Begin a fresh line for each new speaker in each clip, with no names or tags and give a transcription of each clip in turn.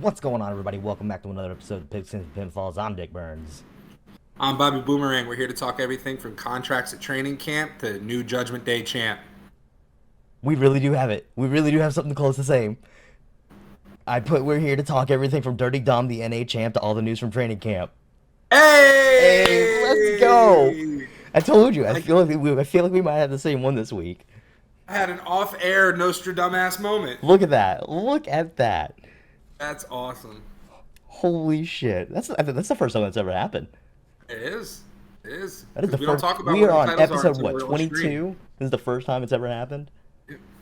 What's going on, everybody? Welcome back to another episode of Pigskins and Pinfalls. I'm Dick Burns.
I'm Bobby Boomerang. We're here to talk everything from contracts at training camp to new Judgment Day champ.
We really do have it. We really do have something close to the same. We're here to talk everything from Dirty Dom, the NA champ, to all the news from training camp. Hey, let's go!
Hey!
I told you. I feel like we might have the same one this week.
I had an off-air Nostradamus moment.
Look at that. Look at that.
That's awesome.
Holy shit. That's the first time that's ever happened.
It is. It is.
That is the
We
first.
don't talk about
We
what
are
our
on
titles are
episode
until
what,
we're on
22?
stream.
This is the first time it's ever happened.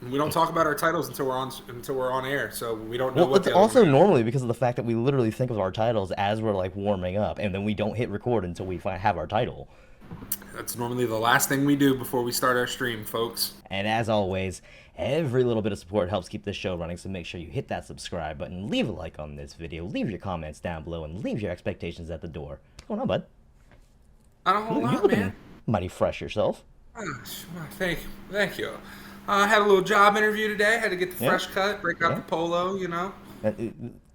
We don't talk about our titles until we're on air, so we don't know
Well,
what
it's
the
also
other one is.
normally because of the fact that we literally think of our titles as we're like warming up, and then we don't hit record until we have our title.
That's normally the last thing we do before we start our stream, folks.
And as always, every little bit of support helps keep this show running, so make sure you hit that subscribe button, leave a like on this video, leave your comments down below, and leave your expectations at the door. What's going on, bud?
Not a whole
You
lot,
looking
man.
mighty fresh yourself.
Thank you. I had a little job interview today. Had to get the
Yeah.
fresh cut, break out
Yeah.
the polo, you know.
Uh,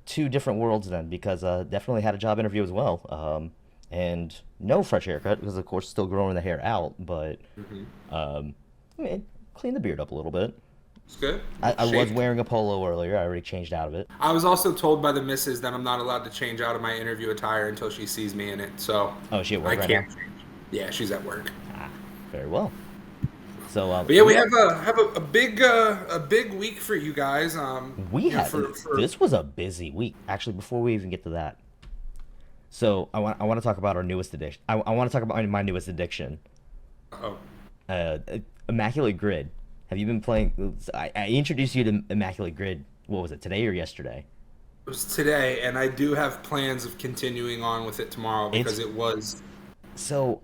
Two different worlds then, because definitely had a job interview as well. And no fresh haircut, because of course still growing the hair out, but I mean, clean the beard up a little bit.
It's good.
I was
Shaved.
wearing a polo earlier. I already changed out of it.
I was also told by the missus that I'm not allowed to change out of my interview attire until she sees me in it. So
Oh, she at
I
work right
can't
now?
change. Yeah, she's at work.
Ah, very well. So,
But yeah, we have a big week for you guys.
we
you know,
had this was a busy week. Actually, before we even get to that, so I want to talk about our newest addiction. I want to talk about my newest addiction,
oh,
uh, Immaculate Grid. Have you been playing? I introduced you to Immaculate Grid. What was it, today or yesterday?
it was today, and I do have plans of continuing on with it tomorrow because
It's-
it was.
So,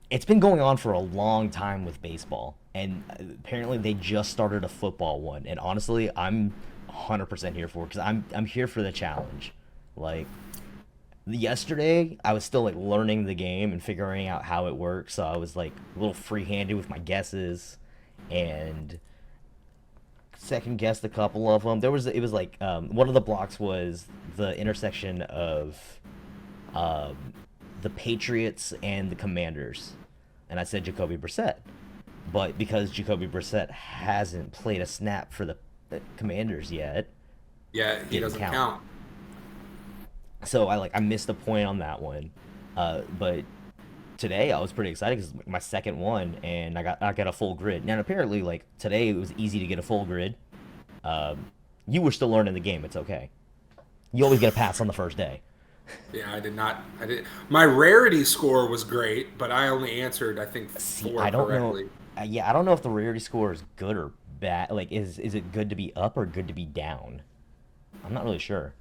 it's been going on for a long time with baseball, and apparently they just started a football one. And honestly, I'm 100% here for it because I'm here for the challenge. Like yesterday, I was still like learning the game and figuring out how it works, so I was like a little free-handed with my guesses, and second guessed a couple of them. It was like one of the blocks was the intersection of um, the Patriots and the Commanders, and I said Jacoby Brissett. But because Jacoby Brissett hasn't played a snap for the Commanders yet,
Yeah, he
didn't
doesn't
count.
count.
So I missed the point on that one. But today I was pretty excited because my second one, and I got a full grid. Now apparently, like today it was easy to get a full grid. You were still learning the game. It's okay. You always get a pass on the first day.
Yeah, I did not. I did. My rarity score was great, but I only answered I think
See,
four
I don't
correctly.
know. Yeah, I don't know if the rarity score is good or bad. Like, is it good to be up or good to be down? I'm not really sure.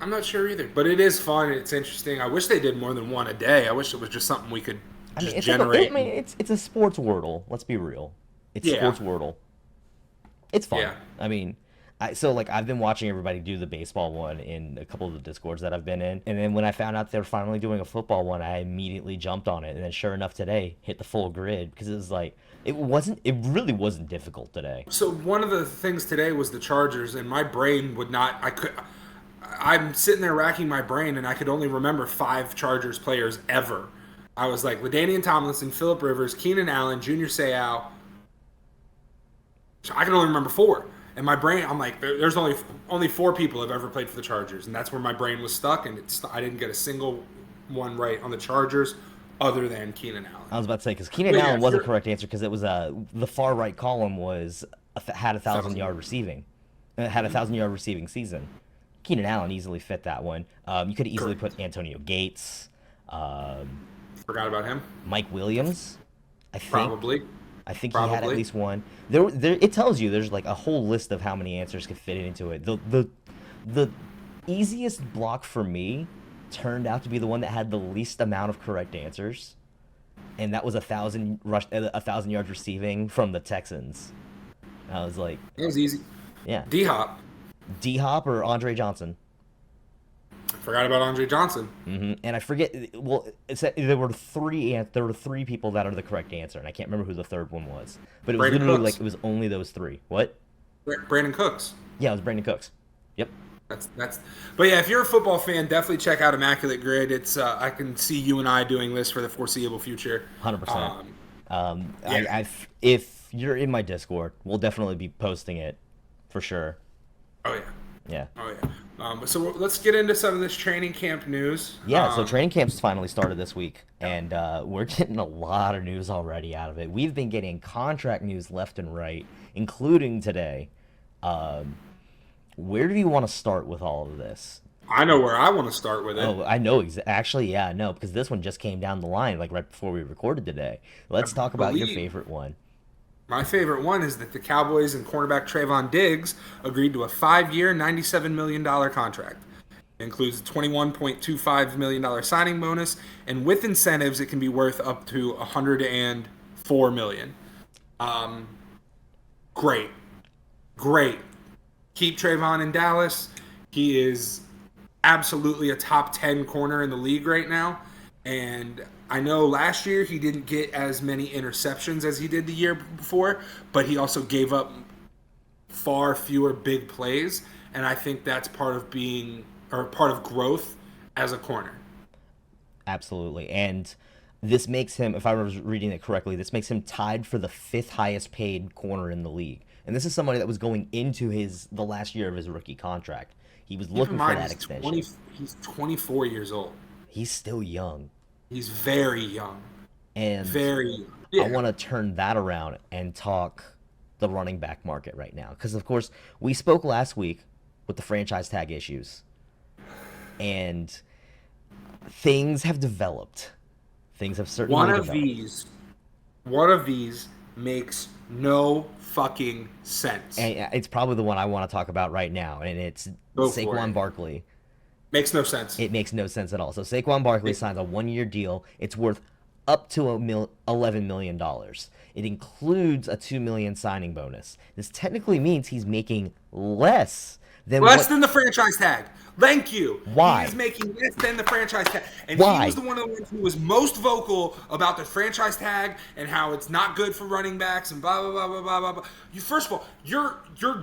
I'm not sure either, but it is fun. It's interesting. I wish they did more than one a day. I wish it was just something we could
I mean,
just
it's
generate.
it's a sports wordle. Let's be real. It's
Yeah.
sports wordle. It's fun.
Yeah.
I mean, I've been watching everybody do the baseball one in a couple of the discords that I've been in, and then when I found out they were finally doing a football one, I immediately jumped on it, and then sure enough today hit the full grid because it was like it really wasn't difficult today.
So one of the things today was the Chargers, and my brain would not. I'm sitting there racking my brain, and I could only remember 5 Chargers players ever. I was like LaDainian Tomlinson, Phillip Rivers, Keenan Allen, Junior Seau. I can only remember 4. And my brain, I'm like, there's only 4 people have ever played for the Chargers, and that's where my brain was stuck. And I didn't get a single one right on the Chargers, other than Keenan Allen.
I was about to say because Keenan
Well, yeah,
Allen was a
sure.
correct answer because it was the far right column was had 1,000
1,000.
yard receiving, had 1,000 yard receiving season. Keenan Allen easily fit that one. You could easily
Correct.
put Antonio Gates,
Forgot about him.
Mike Williams. I think
Probably.
I think he had at
Probably.
least one. It tells you there's like a whole list of how many answers could fit into it. The easiest block for me turned out to be the one that had the least amount of correct answers, and that was 1,000 yards receiving from the Texans. I was like,
That was easy.
yeah,
D-Hop.
D Hop or Andre Johnson.
Forgot about Andre Johnson.
And I forget. Well, there were three people that are the correct answer, and I can't remember who the third one was. But it was
Brandon
literally
Cooks.
like it was only those three. What?
Brandon Cooks.
Yeah, it was Brandon Cooks. Yep.
That's. But yeah, if you're a football fan, definitely check out Immaculate Grid. It's I can see you and I doing this for the foreseeable future.
100%.
Yeah.
If you're in my Discord, we'll definitely be posting it for sure.
Oh yeah.
Yeah.
Oh yeah. So let's get into some of this training camp news.
Yeah, so training camps finally started this week, and we're getting a lot of news already out of it. We've been getting contract news left and right, including today. Um, where do you want to start with all of this?
I know where I want to start with it.
Oh, I know. Actually, yeah, no, because this one just came down the line, like right before we recorded today.
I
Let's talk about your
believe
favorite one.
my favorite one is that the Cowboys and cornerback Trayvon Diggs agreed to a 5-year, $97 million contract. It includes a $21.25 million signing bonus, and with incentives, it can be worth up to $104 million. Um, great, great. Keep Trayvon in Dallas. He is absolutely a top 10 corner in the league right now. And I know last year he didn't get as many interceptions as he did the year before, but he also gave up far fewer big plays. And I think that's part of part of growth as a corner.
Absolutely. And this makes him, if I was reading it correctly, this makes him tied for the fifth highest paid corner in the league. And this is somebody that was going into the last year of his rookie contract. He was
Keep in
looking for
mind,
that extension.
he's 24 years old.
He's still young.
He's very young.
And
Very young.
I
Yeah.
want to turn that around and talk the running back market right now. Because, of course, we spoke last week with the franchise tag issues. And things have developed. Things have certainly
One of
developed.
these makes no fucking sense.
And it's probably the one I want to talk about right now, and it's
Go for
Saquon
it.
Barkley.
Makes no sense.
It makes no sense at all. So Saquon Barkley signs a 1-year deal. It's worth up to $11 million. It includes a $2 million signing bonus. This technically means he's making less than
Less
what.
than the franchise tag. Thank you.
Why?
He is making less than the franchise tag. And
Why?
he was the one of the ones who was most vocal about the franchise tag and how it's not good for running backs and blah blah blah blah blah blah. Blah. First of all, your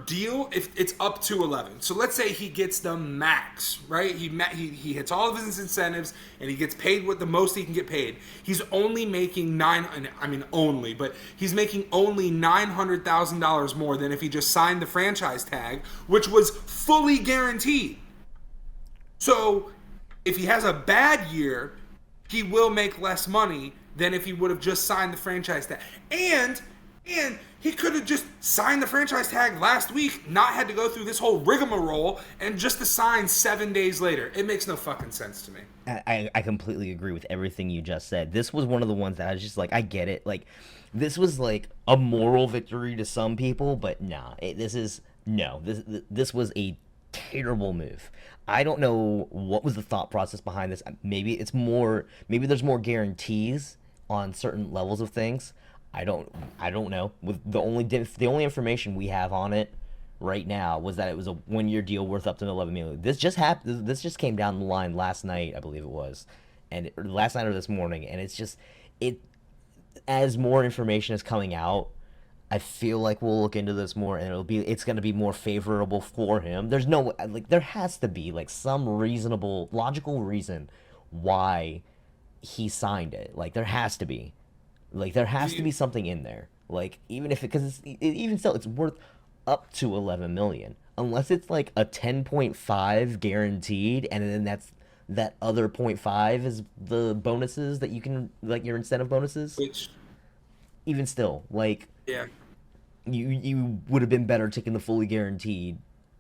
deal, if it's up to 11. So let's say he gets the max, right? He hits all of his incentives and he gets paid what the most he can get paid. He's only making but he's making only $900,000 more than if he just signed the franchise tag, which was fully guaranteed. So, if he has a bad year, he will make less money than if he would have just signed the franchise tag. And he could have just signed the franchise tag last week, not had to go through this whole rigmarole, and just to sign 7 days later. It makes no fucking sense to me.
I completely agree with everything you just said. This was one of the ones that I was just like, I get it. Like, this was like a moral victory to some people, but nah, this was a terrible move. I don't know what was the thought process behind this. Maybe there's more guarantees on certain levels of things. I don't know. With the only information we have on it right now was that it was a 1-year deal worth up to $11 million. This just happened. This just came down the line last night, I believe it was, last night or this morning, and it's just it. As more information is coming out, I feel like we'll look into this more, and it's going to be more favorable for him. There has to be like some reasonable, logical reason why he signed it. Like there has to be something in there. Like even still, it's worth up to 11 million, unless it's like a 10.5 guaranteed, and then that other 0.5 is the bonuses that you can, like your incentive bonuses.
Which,
even still, like.
yeah.
You would have been better taking the fully guaranteed.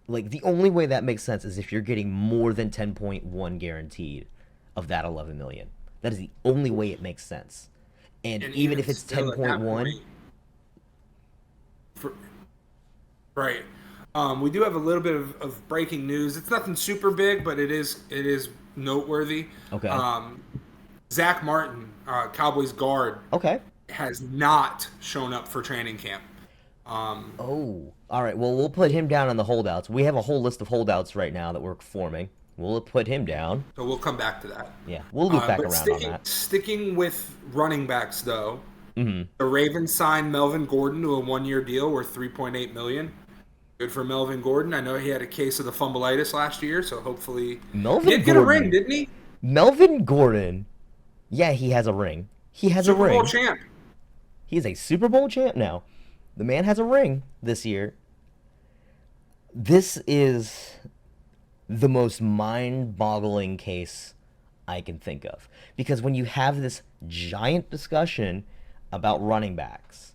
Like the only way that makes sense is if you're getting more than 10.1 guaranteed of that 11 million. That is the only way it makes sense. And even if it's
still at that
10.1,
point, right. We do have a little bit of breaking news. It's nothing super big, but it is noteworthy.
Okay.
Zach Martin, Cowboys guard,
okay.
has not shown up for training camp.
Oh, all right. Well, we'll put him down on the holdouts. We have a whole list of holdouts right now that we're forming. We'll put him down.
So we'll come back to that.
Yeah, we'll loop back
But
around on that.
Sticking with running backs, though,
Mm-hmm.
the Ravens signed Melvin Gordon to a 1-year deal worth $3.8 million. Good for Melvin Gordon. I know he had a case of the fumbleitis last year, so hopefully he
Melvin
did get a ring,
Gordon.
didn't he?
Melvin Gordon. Yeah, he has a ring. He has a
Super Bowl
ring.
champ.
He's a Super Bowl champ now. The man has a ring this year. This is the most mind-boggling case I can think of. Because when you have this giant discussion about running backs,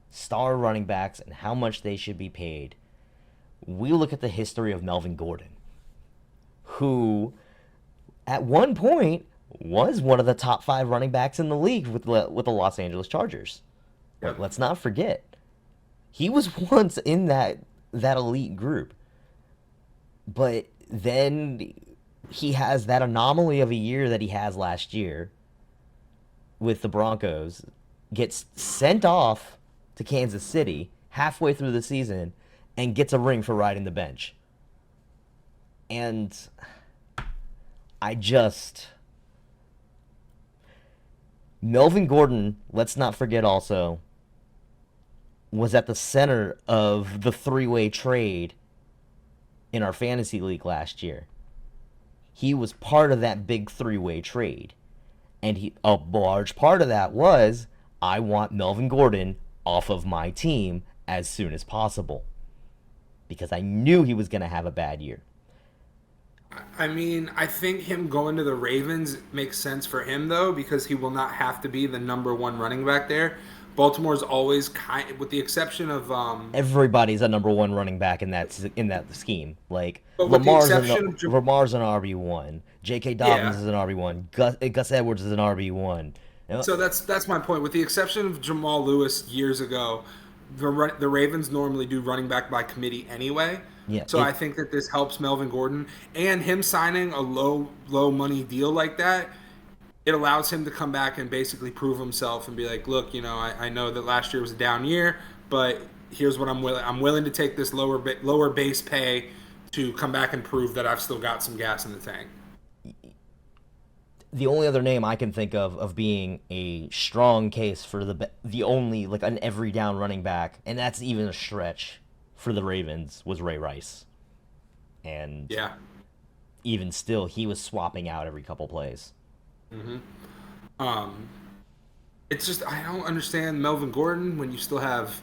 star running backs, and how much they should be paid, we look at the history of Melvin Gordon, who at one point was one of the top 5 running backs in the league with the Los Angeles Chargers.
Yep.
Let's not forget. He was once in that elite group. But then he has that anomaly of a year that he has last year with the Broncos, gets sent off to Kansas City halfway through the season, and gets a ring for riding the bench. And Melvin Gordon, let's not forget also, was at the center of the 3-way trade in our fantasy league last year. He was part of that big 3-way trade. And a large part of that was, I want Melvin Gordon off of my team as soon as possible. Because I knew he was going to have a bad year.
I mean, I think him going to the Ravens makes sense for him, though, because he will not have to be the number 1 running back there. Baltimore's always with the exception of
everybody's a number 1 running back in that scheme. Like
Lamar's
an RB1, J.K. Dobbins is an RB1, Gus Edwards is an RB1.
So that's my point. With the exception of Jamal Lewis years ago, the Ravens normally do running back by committee anyway.
Yeah,
so I think that this helps Melvin Gordon, and him signing a low money deal like that. It allows him to come back and basically prove himself and be like, look, I know that last year was a down year, but here's what I'm willing. I'm willing to take this lower base pay to come back and prove that I've still got some gas in the tank.
The only other name I can think of being a strong case for the only like an every down running back, and that's even a stretch for the Ravens, was Ray Rice. And
yeah,
even still, he was swapping out every couple plays.
Mm-hmm. It's just I don't understand Melvin Gordon when you still have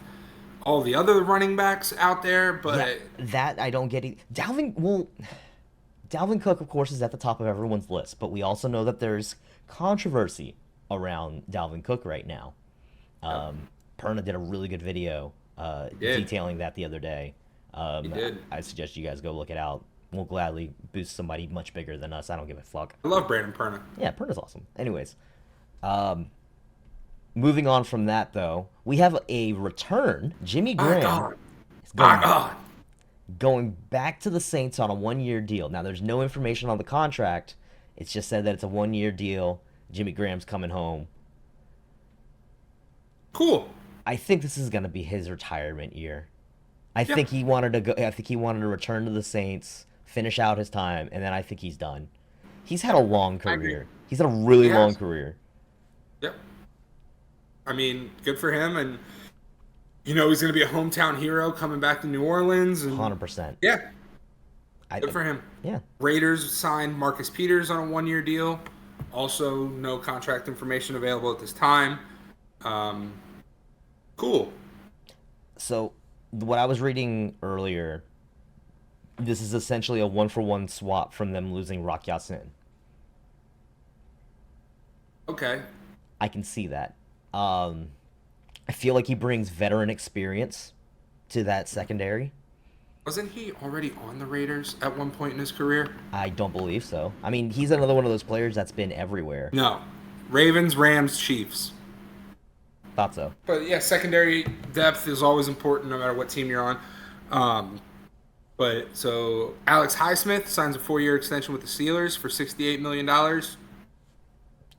all the other running backs out there, but
yeah, that I don't get it. Dalvin Cook, of course, is at the top of everyone's list, but we also know that there's controversy around Dalvin Cook right now. Perna did a really good video detailing that the other day.
He did.
I suggest you guys go look it out. We'll gladly boost somebody much bigger than us. I don't give a fuck.
I love Brandon Perna.
Yeah, Perna's awesome. Anyways, moving on from that, though, we have a return. Jimmy Graham is going back to the Saints on a 1-year deal. Now, there's no information on the contract. It's just said that it's a 1-year deal. Jimmy Graham's coming home.
Cool.
I think this is going to be his retirement year. I think he wanted to go. I think he wanted to return to the Saints, finish out his time, and then I think he's done. He's had a long career. He's had a really long career.
Yep. I mean, good for him, and he's going to be a hometown hero coming back to New Orleans.
100%.
Yeah. Good for him.
Yeah.
Raiders signed Marcus Peters on a 1-year deal. Also, no contract information available at this time. Cool.
So, what I was reading earlier, this is essentially a 1-for-1 swap from them losing Rock Ya-Sin.
Okay.
I can see that. I feel like he brings veteran experience to that secondary.
Wasn't he already on the Raiders at one point in his career?
I don't believe so. I mean, he's another one of those players that's been everywhere.
No. Ravens, Rams, Chiefs.
Thought so.
But yeah, secondary depth is always important no matter what team you're on. But so Alex Highsmith signs a 4-year extension with the Steelers for $68 million.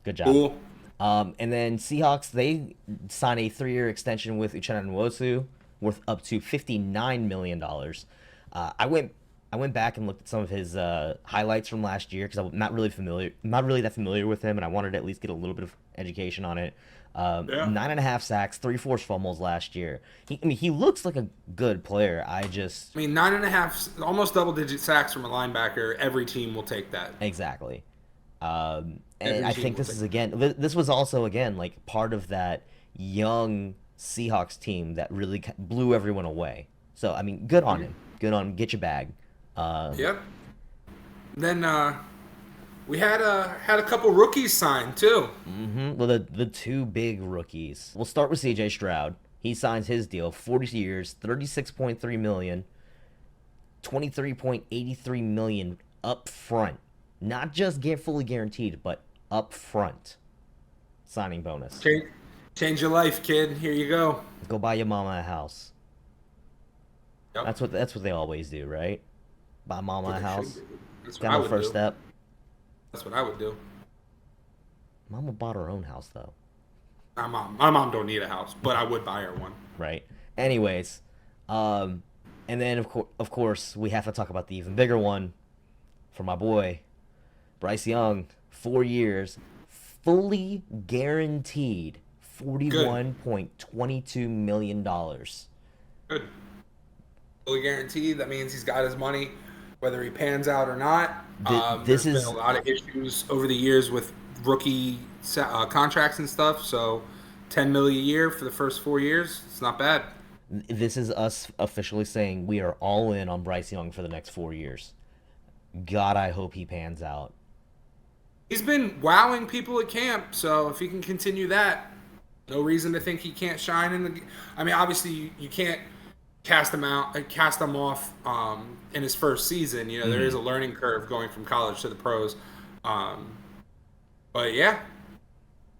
Good job.
Cool.
And then Seahawks, they sign a 3-year extension with Uchenna Nwosu worth up to $59 million. I went I went back and looked at some of his highlights from last year because I'm not really that familiar with him, and I wanted to at least get a little bit of education on it.
Yeah.
9.5 sacks, three forced fumbles last year. He looks like a good player.
I mean, 9.5, almost double-digit sacks from a linebacker. Every team will take that.
Exactly. And
Every
I
team
think
will
this
take
is again. This was also again like part of that young Seahawks team that really blew everyone away. So I mean, good on him. Good on him. Get your bag.
Yep. Then we had a couple rookies signed too.
Well, the two big rookies. We'll start with C.J. Stroud. He signs his deal, 40 years, 36.3 million, 23.83 million up front. Not just get fully guaranteed, but up front. Signing bonus.
Change your life, kid. Here you go.
Go buy your mama a house.
Yep.
That's what they always do, right? Buy mama a
That's what they
house.
should do. That's what
Got
I
no
would
first
do.
step.
That's what I would do.
Mama bought her own house though,
My mom don't need a house, but I would buy her one.
right? Anyways, and then of course we have to talk about the even bigger one for my boy Bryce Young, 4 years, fully guaranteed,
Good.
$41.22 million.
Good. Fully guaranteed. That means he's got his money, whether he pans out or not.
This
There's been a
is
lot of issues over the years with rookie contracts and stuff. So, 10 million a year for the first 4 years. It's not bad.
this is us officially saying we are all in on Bryce Young for the next 4 years. God, I hope he pans out.
He's been wowing people at camp, so if he can continue that, no reason to think he can't shine in the. I mean, obviously you can't cast him off in his first season. You know, there is a learning curve going from college to the pros. But yeah,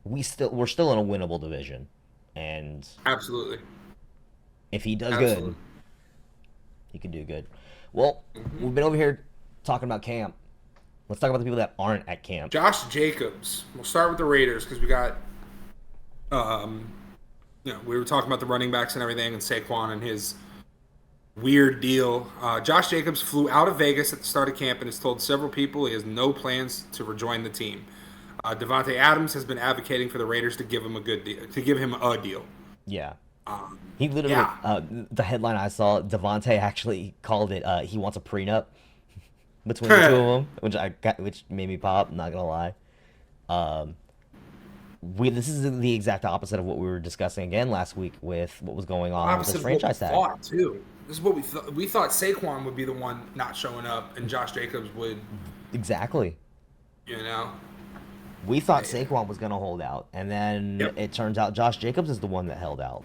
We're still in a winnable division, and
absolutely,
if he does good,
absolutely.
he can do good. Well, we've been over here talking about camp. Let's talk about the people that aren't at camp.
Josh Jacobs. We'll start with the Raiders because we got, we were talking about the running backs and everything, and Saquon and his weird deal. Josh Jacobs flew out of Vegas at the start of camp and has told several people he has no plans to rejoin the team. Devontae Adams has been advocating for the Raiders to give him a good deal, to give him a deal.
Yeah. He literally,
Yeah.
the headline I saw, Devontae actually called it, he wants a prenup between the two of them, which made me pop, not gonna lie. This is the exact opposite of what we were discussing again last week with what was going on with
Opposite
this
of what we
franchise tag.
thought too. This is what we thought. We thought Saquon would be the one not showing up, and Josh Jacobs would.
Exactly.
You know.
We thought Saquon was gonna hold out, and then
Yep.
it turns out Josh Jacobs is the one that held out.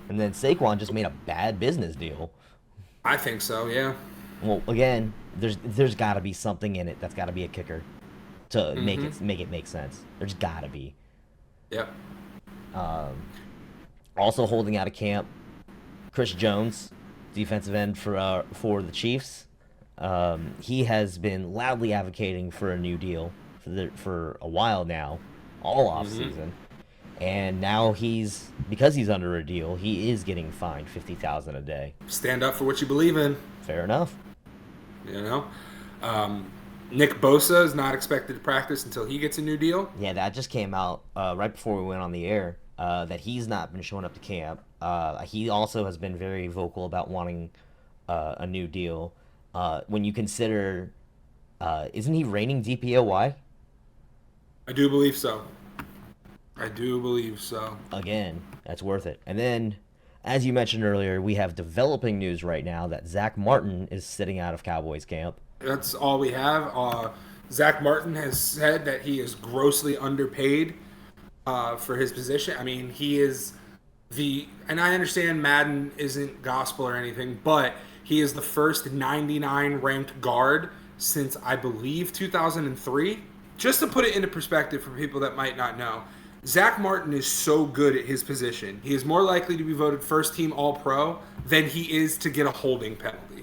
And then Saquon just made a bad business deal.
I think so. Yeah.
Well, again, there's got to be something in it. That's got to be a kicker to make it make sense. There's got to be.
Yep.
Also holding out of camp, Chris Jones, defensive end for the Chiefs. He has been loudly advocating for a new deal for a while now, all off season. And now because he's under a deal, he is getting fined $50,000 a day.
Stand up for what you believe in.
Fair enough.
You know. Nick Bosa is not expected to practice until he gets a new deal.
Yeah, that just came out right before we went on the air. That he's not been showing up to camp. He also has been very vocal about wanting a new deal. When you consider, isn't he reigning DPOY?
I do believe so.
Again, that's worth it. And then, as you mentioned earlier, we have developing news right now that Zach Martin is sitting out of Cowboys camp.
That's all we have. Zach Martin has said that he is grossly underpaid for his position. I mean, he is and I understand Madden isn't gospel or anything, but he is the first 99 ranked guard since, I believe, 2003. Just to put it into perspective for people that might not know, Zach Martin is so good at his position. He is more likely to be voted first team All-Pro than he is to get a holding penalty.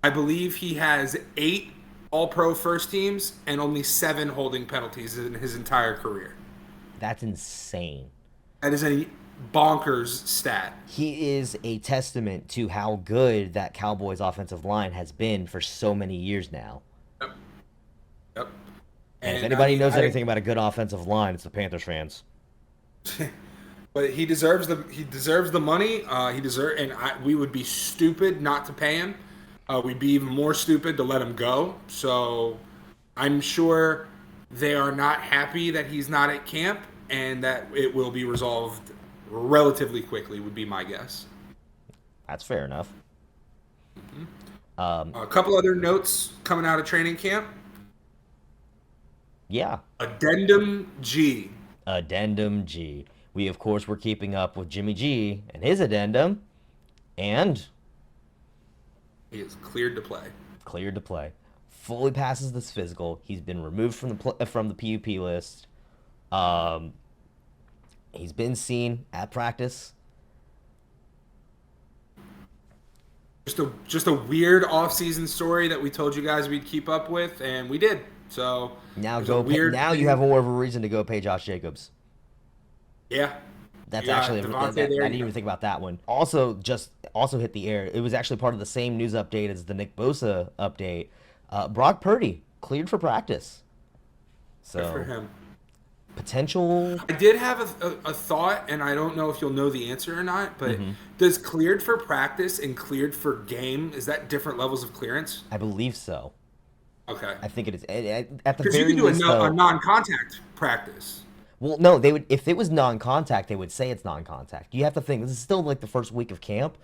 I believe he has 8 All-Pro first teams and only 7 holding penalties in his entire career.
That's insane.
That is an bonkers stat.
He is a testament to how good that Cowboys offensive line has been for so many years now.
Yep. Yep.
And if
And I
anybody
mean,
knows anything about a good offensive line, it's the Panthers fans.
but he deserves the money. We would be stupid not to pay him. We'd be even more stupid to let him go. So I'm sure they are not happy that he's not at camp, and that it will be resolved relatively quickly. Would be my guess.
That's fair enough.
A couple other notes coming out of training camp.
Yeah.
Addendum G.
Addendum G. We, of course, were keeping up with Jimmy G and his addendum, and
He is cleared to play.
cleared to play. Fully passes this physical. He's been removed from the PUP list. He's been seen at practice.
Just a weird off-season story that we told you guys we'd keep up with, and we did. So
Now
there's a weird
now you
thing.
have more of a reason to go pay Josh Jacobs.
Yeah.
That's
You got
actually
Devontae
I
there,
didn't even think about that one. Also hit the air. It was actually part of the same news update as the Nick Bosa update. Brock Purdy cleared for practice.
Good for
So
him.
potential.
I did have a thought, and I don't know if you'll know the answer or not, but does cleared for practice and cleared for game, is that different levels of clearance?
I believe so.
Okay.
I think it is. At the
Because you
very
can do
least, though.
a non-contact practice.
Well, no, they would if it was non-contact, they would say it's non-contact. You have to think this is still like the first week of camp.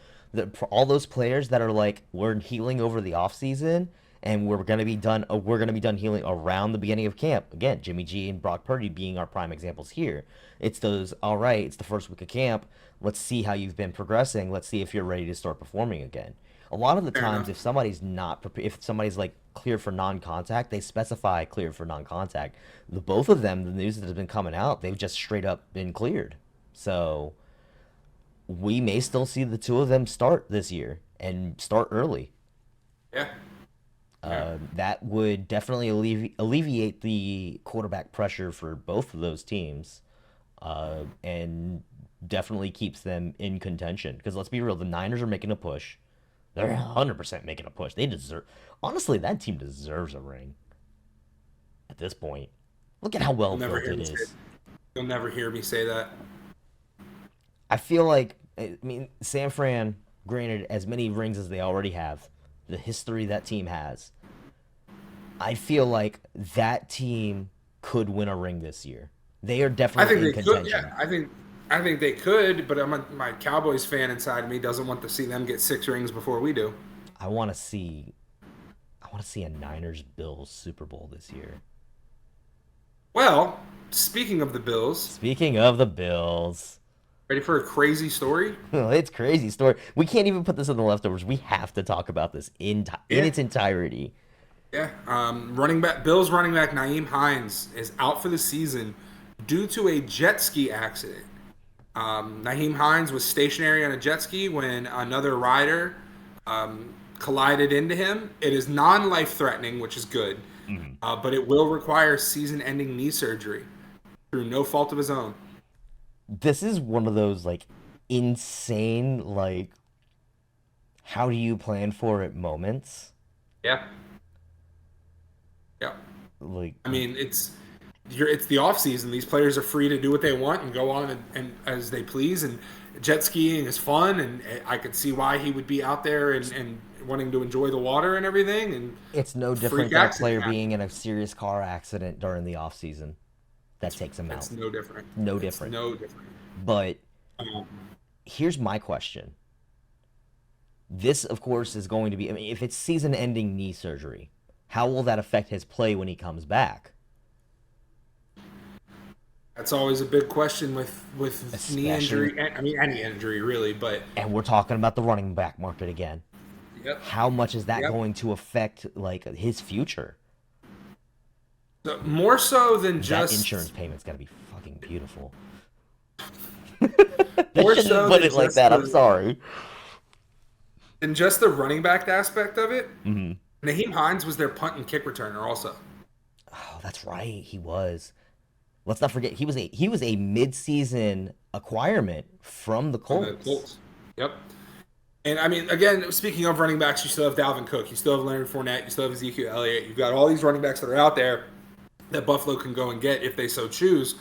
All those players that are like we're healing over the off season and we're gonna be done. We're gonna be done healing around the beginning of camp. Again, Jimmy G and Brock Purdy being our prime examples here. It's those. All right, it's the first week of camp. Let's see how you've been progressing. Let's see if you're ready to start performing again. A lot of the
Fair
times,
enough.
if somebody's not if somebody's like cleared for non-contact, they specify cleared for non-contact. The both of them, the news that has been coming out, they've just straight up been cleared. So we may still see the two of them start this year and start early.
Yeah. Yeah.
That would definitely alleviate the quarterback pressure for both of those teams, and definitely keeps them in contention. Because let's be real, the Niners are making a push. They're 100% making a push. They deserve. Honestly, that team deserves a ring at this point. Look at how well
You'll never
built
hear
it
me say
is.
You'll never hear me say that.
I feel like, I mean, San Fran, granted, as many rings as they already have, the history that team has, I feel like that team could win a ring this year. They are
I
definitely
think
in
they could.
contention.
Yeah, I think they could, but my Cowboys fan inside of me doesn't want to see them get 6 rings before we do.
I want to see, I want to see a Niners Bills Super Bowl this year.
Well, speaking of the Bills,
Speaking of the Bills,
ready for a crazy story?
it's crazy story. We can't even put this in the leftovers. We have to talk about this in
Yeah.
its entirety.
Yeah. Bills running back Nyheim Hines is out for the season due to a jet ski accident. Nyheim Hines was stationary on a jet ski when another rider collided into him. It is non-life threatening, which is good, but it will require season-ending knee surgery through no fault of his own.
This is one of those like insane like how do you plan for it moments.
Yeah. Yeah.
Like
I mean, it's the off season. These players are free to do what they want and go on and as they please. And jet skiing is fun, and I could see why he would be out there and wanting to enjoy the water and everything. And
it's no different
freak
than a
accident
player
happens.
being in a serious car accident during the off season. That takes him out.
It's no different.
No
It's
different.
no different.
But
Um,
here's my question. This, of course, is going to be. I mean, if it's season-ending knee surgery, how will that affect his play when he comes back?
that's always a big question with knee
Especially,
injury. I mean, any injury really, but
and we're talking about the running back market again.
yep,
How much is that
yep.
going to affect like his future?
So, more so than
That
just
insurance payment's got to be fucking beautiful. I
more
shouldn't
so
have put
than
it like
just
that. I'm sorry.
the running back aspect of it.
Hmm.
Nyheim Hines was their punt and kick returner also.
Oh, that's right. He was. Let's not forget he was a mid-season acquirement from the
On the
Colts.
Colts. Yep. And I mean, again, speaking of running backs, you still have Dalvin Cook, you still have Leonard Fournette, you still have Ezekiel Elliott. You've got all these running backs that are out there that Buffalo can go and get if they so choose.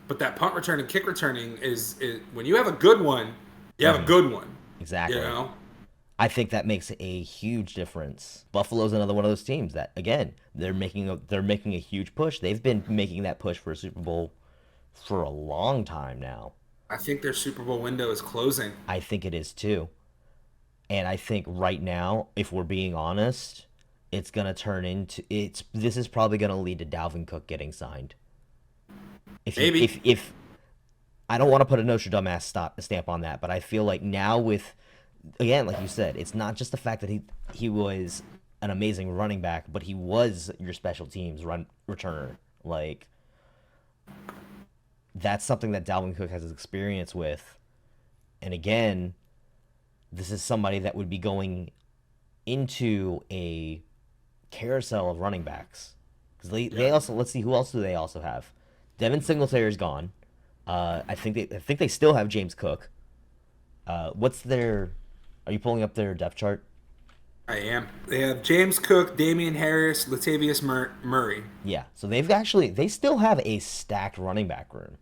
But that punt return and kick returning is when you have a good one, you have a good one.
Exactly.
You know?
I think that makes a huge difference. Buffalo's another one of those teams that, again, they're making a huge push. They've been making that push for a Super Bowl for a long time now.
I think their Super Bowl window is closing.
I think it is too. And I think right now, if we're being honest, it's gonna turn into it's. This is probably gonna lead to Dalvin Cook getting signed.
Maybe.
If I don't want to put a Nostradamus stamp on that, but I feel like now with, again, like you said, it's not just the fact that he was an amazing running back, but he was your special teams returner. Like, that's something that Dalvin Cook has experience with. And again, this is somebody that would be going into a carousel of running backs. Because they also, let's see, who else do they also have? Devin Singletary is gone. I think they still have James Cook. What's their? Are you pulling up their depth chart?
I am. They have James Cook, Damian Harris, Latavius Murray.
Yeah. So they still have a stacked running back room.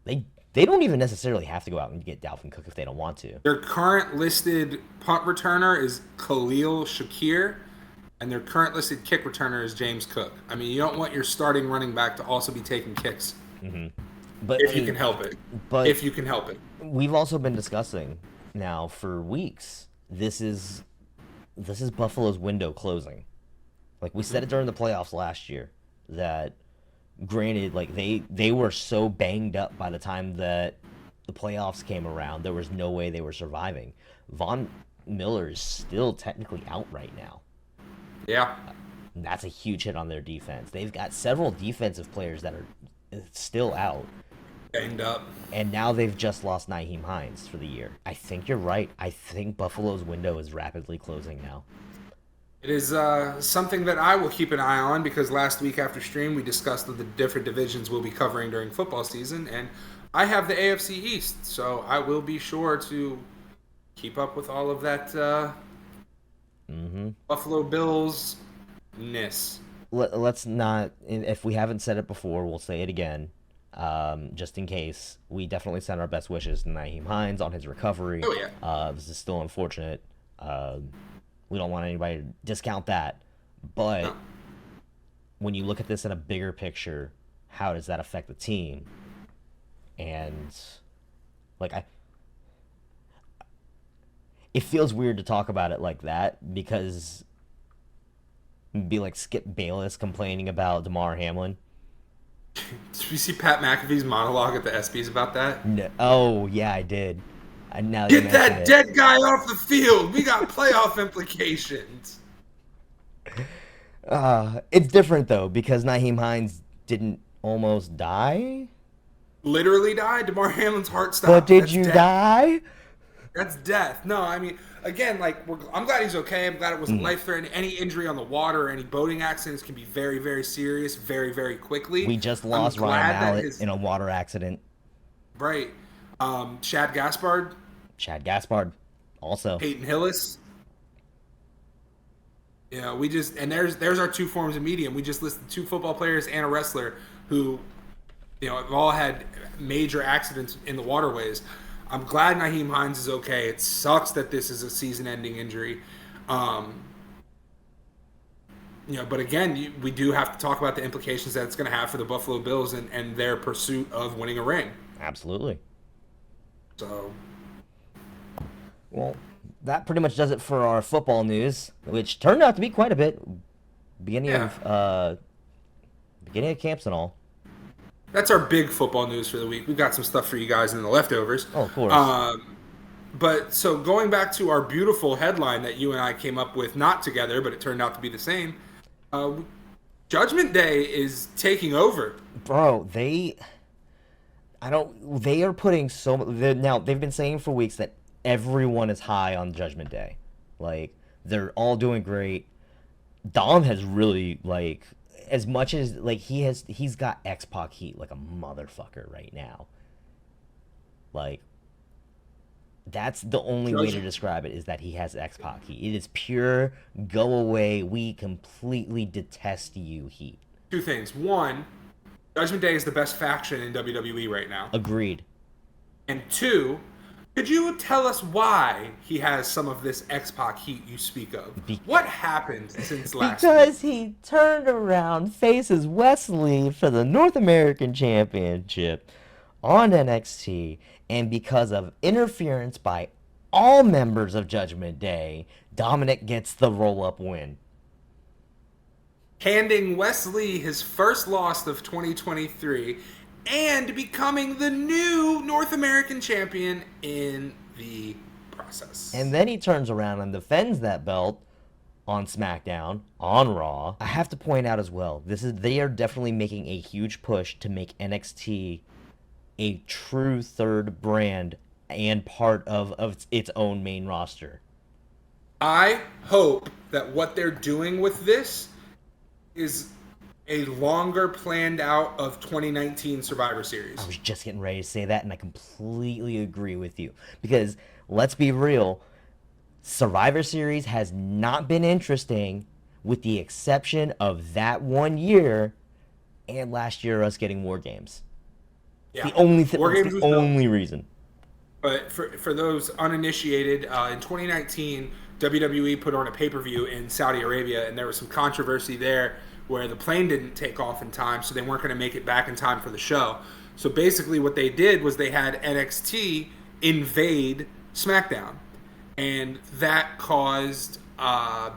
They don't even necessarily have to go out and get Dalvin Cook if they don't want to.
Their current listed punt returner is Khalil Shakir, and their current listed kick returner is James Cook. I mean, you don't want your starting running back to also be taking kicks.
But
If you can help it.
But
if you can help it.
We've also been discussing now for weeks. This is Buffalo's window closing. Like we said it during the playoffs last year that, granted, like they were so banged up by the time that the playoffs came around, there was no way they were surviving. Von Miller is still technically out right now.
Yeah.
That's a huge hit on their defense. They've got several defensive players that are still out.
Banged up.
And now they've just lost Nyheim Hines for the year. I think you're right. I think Buffalo's window is rapidly closing now.
It is something that I will keep an eye on because last week after stream we discussed the different divisions we'll be covering during football season, and I have the AFC East, so I will be sure to keep up with all of that Buffalo Bills-ness.
Let's not, if we haven't said it before, we'll say it again. Just in case, we definitely send our best wishes to Nyheim Hines on his recovery.
Oh, yeah.
This is still unfortunate. We don't want anybody to discount that. But when you look at this in a bigger picture, how does that affect the team? And, like, it feels weird to talk about it like that because it'd be like Skip Bayless complaining about Damar Hamlin.
Did you see Pat McAfee's monologue at the ESPYs about that?
No. Oh, yeah, I did. Now
Get that dead guy off the field. We got playoff implications.
It's different, though, because Nyheim Hines didn't almost die.
Literally died? Damar Hamlin's heart stopped.
But did you die?
That's death. No, I mean, again, like, I'm glad he's okay. I'm glad it wasn't life-threatening. Any injury on the water or any boating accidents can be very, very serious very, very quickly.
We just lost Ryan Mallett in a water accident.
Right. Chad Gaspard.
Also.
Peyton Hillis. You know, there's our two forms of medium. We just listed two football players and a wrestler who, you know, have all had major accidents in the waterways. I'm glad Nyheim Hines is okay. It sucks that this is a season-ending injury. You know, but again, we do have to talk about the implications that it's going to have for the Buffalo Bills and their pursuit of winning a ring.
Absolutely.
So,
well, that pretty much does it for our football news, which turned out to be quite a bit. Beginning of camps and all.
That's our big football news for the week. We've got some stuff for you guys in the leftovers.
Oh, of course.
But so going back to our beautiful headline that you and I came up with, not together, but it turned out to be the same. Judgment Day is taking over.
Bro, they are putting now they've been saying for weeks that everyone is high on Judgment Day. Like, they're all doing great. Dom has really, like, as much as, like, he's got X-Pac heat like a motherfucker right now. Like, that's the only way to describe it, is that he has X-Pac heat. It is pure, go away, we completely detest you heat.
Two things. One, Judgment Day is the best faction in WWE right now.
Agreed.
And two, could you tell us why he has some of this X-Pac heat you speak of? What happened since last
Because he turned around, faces Wesley for the North American Championship on NXT, and because of interference by all members of Judgment Day, Dominic gets the roll-up win.
Handing Wesley his first loss of 2023 and becoming the new North American champion in the process.
And then he turns around and defends that belt on SmackDown, on Raw. I have to point out as well, they are definitely making a huge push to make NXT a true third brand and part of its own main roster.
I hope that what they're doing with this is a longer planned out of 2019 Survivor Series.
I was just getting ready to say that, and I completely agree with you. Because, let's be real, Survivor Series has not been interesting with the exception of that 1 year and last year us getting War Games.
Yeah.
The only reason.
But for those uninitiated, in 2019, WWE put on a pay-per-view in Saudi Arabia, and there was some controversy there where the plane didn't take off in time, so they weren't going to make it back in time for the show. So basically what they did was they had NXT invade SmackDown, and that caused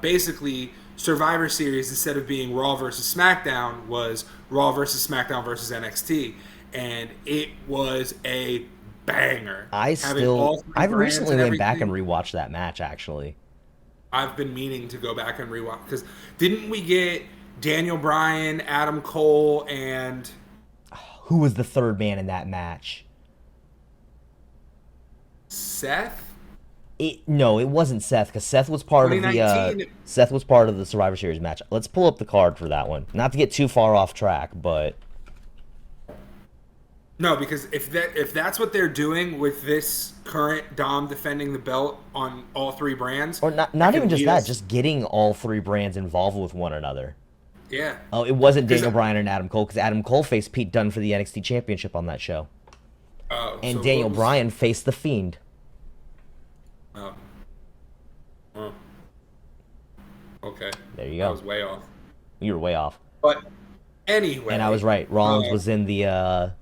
basically Survivor Series, instead of being Raw versus SmackDown, was Raw versus SmackDown versus NXT, and it was a banger.
I recently went back and rewatched that match, actually.
I've been meaning to go back and rewatch, because didn't we get Daniel Bryan, Adam Cole, and
who was the third man in that match?
Seth?
No, it wasn't Seth, because Seth was part of the Survivor Series match. Let's pull up the card for that one. Not to get too far off track, but
no, because if that's what they're doing with this current Dom defending the belt on all three brands,
or not even just that, just getting all three brands involved with one another.
Yeah.
Oh, it wasn't Daniel Bryan and Adam Cole, because Adam Cole faced Pete Dunne for the NXT Championship on that show.
Oh.
And so Daniel Bryan faced The Fiend.
Oh. Oh. Okay.
There you go.
I was way off.
You were way off.
But anyway.
And I was right. Rollins was in the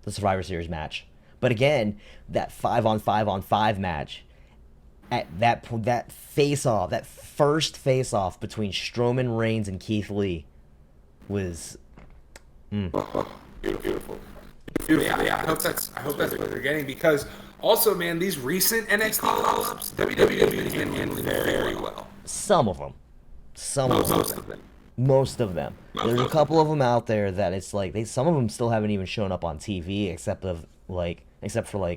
Survivor Series match. But again, that 5-on-5-on-5 match, at that face-off, that first face-off between Strowman, Reigns, and Keith Lee was
beautiful. Yeah, I hope that's what they're getting, because also, man, these recent NXT call-ups, WWE is handling very well.
Some of them. Most of them. There's a couple of them out there that it's like some of them still haven't even shown up on TV except for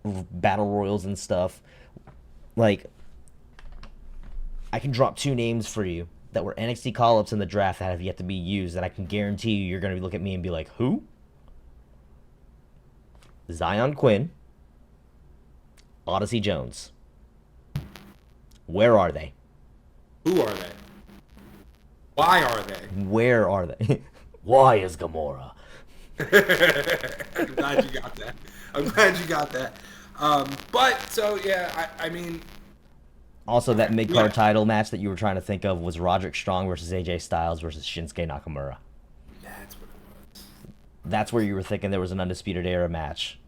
battle royals and stuff. Like, I can drop two names for you that were NXT call-ups in the draft that have yet to be used, and I can guarantee you're going to look at me and be like, who? Zion Quinn, Odyssey Jones. Where are they?
Who are they? Why are they?
Where are they? Why is Gamora?
I'm glad you got that. But, so, yeah, I mean...
Also, that mid-card title match that you were trying to think of was Roderick Strong versus AJ Styles versus Shinsuke Nakamura.
That's what it was.
That's where you were thinking there was an Undisputed Era match.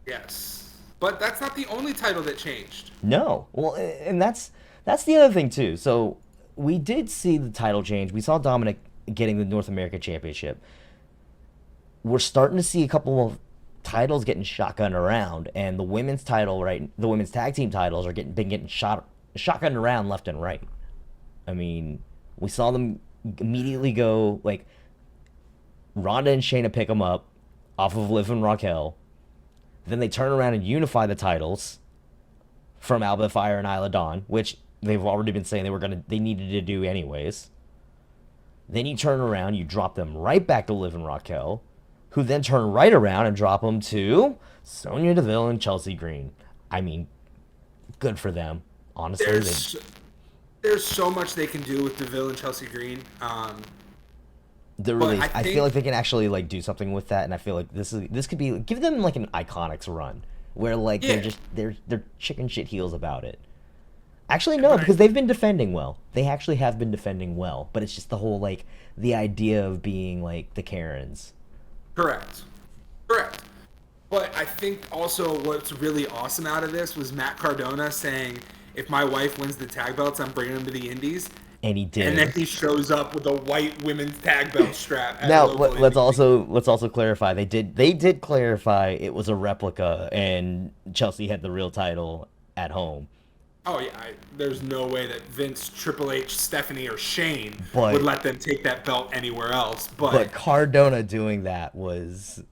Yes. But that's not the only title that changed.
No. Well, and that's the other thing, too. So, we did see the title change. We saw Dominic getting the North American Championship. We're starting to see a couple of titles getting shotgunned around, and the women's title, the women's tag team titles are getting shotgunned around left and right. I mean, we saw them immediately go, like, Ronda and Shayna pick them up off of Liv and Raquel. Then they turn around and unify the titles from Alba Fire and Isla Dawn, which they've already been saying they needed to do anyways. Then you turn around, you drop them right back to Liv and Raquel, who then turn right around and drop them to Sonya Deville and Chelsea Green. I mean, good for them. Honestly,
there's so much they can do with Deville and Chelsea Green.
I feel like they can actually like do something with that, and I feel like this could be give them like an Iconics run where like they're chicken shit heels about it. Actually, no, because they've been defending well. They actually have been defending well, but it's just the whole like the idea of being like the Karens.
Correct. But I think also what's really awesome out of this was Matt Cardona saying, if my wife wins the tag belts, I'm bringing them to the Indies.
And he did.
And then he shows up with a white women's tag belt strap.
Now let's also clarify. They did clarify it was a replica, and Chelsea had the real title at home.
Oh yeah, there's no way that Vince, Triple H, Stephanie, or Shane would let them take that belt anywhere else. But
Cardona doing that was,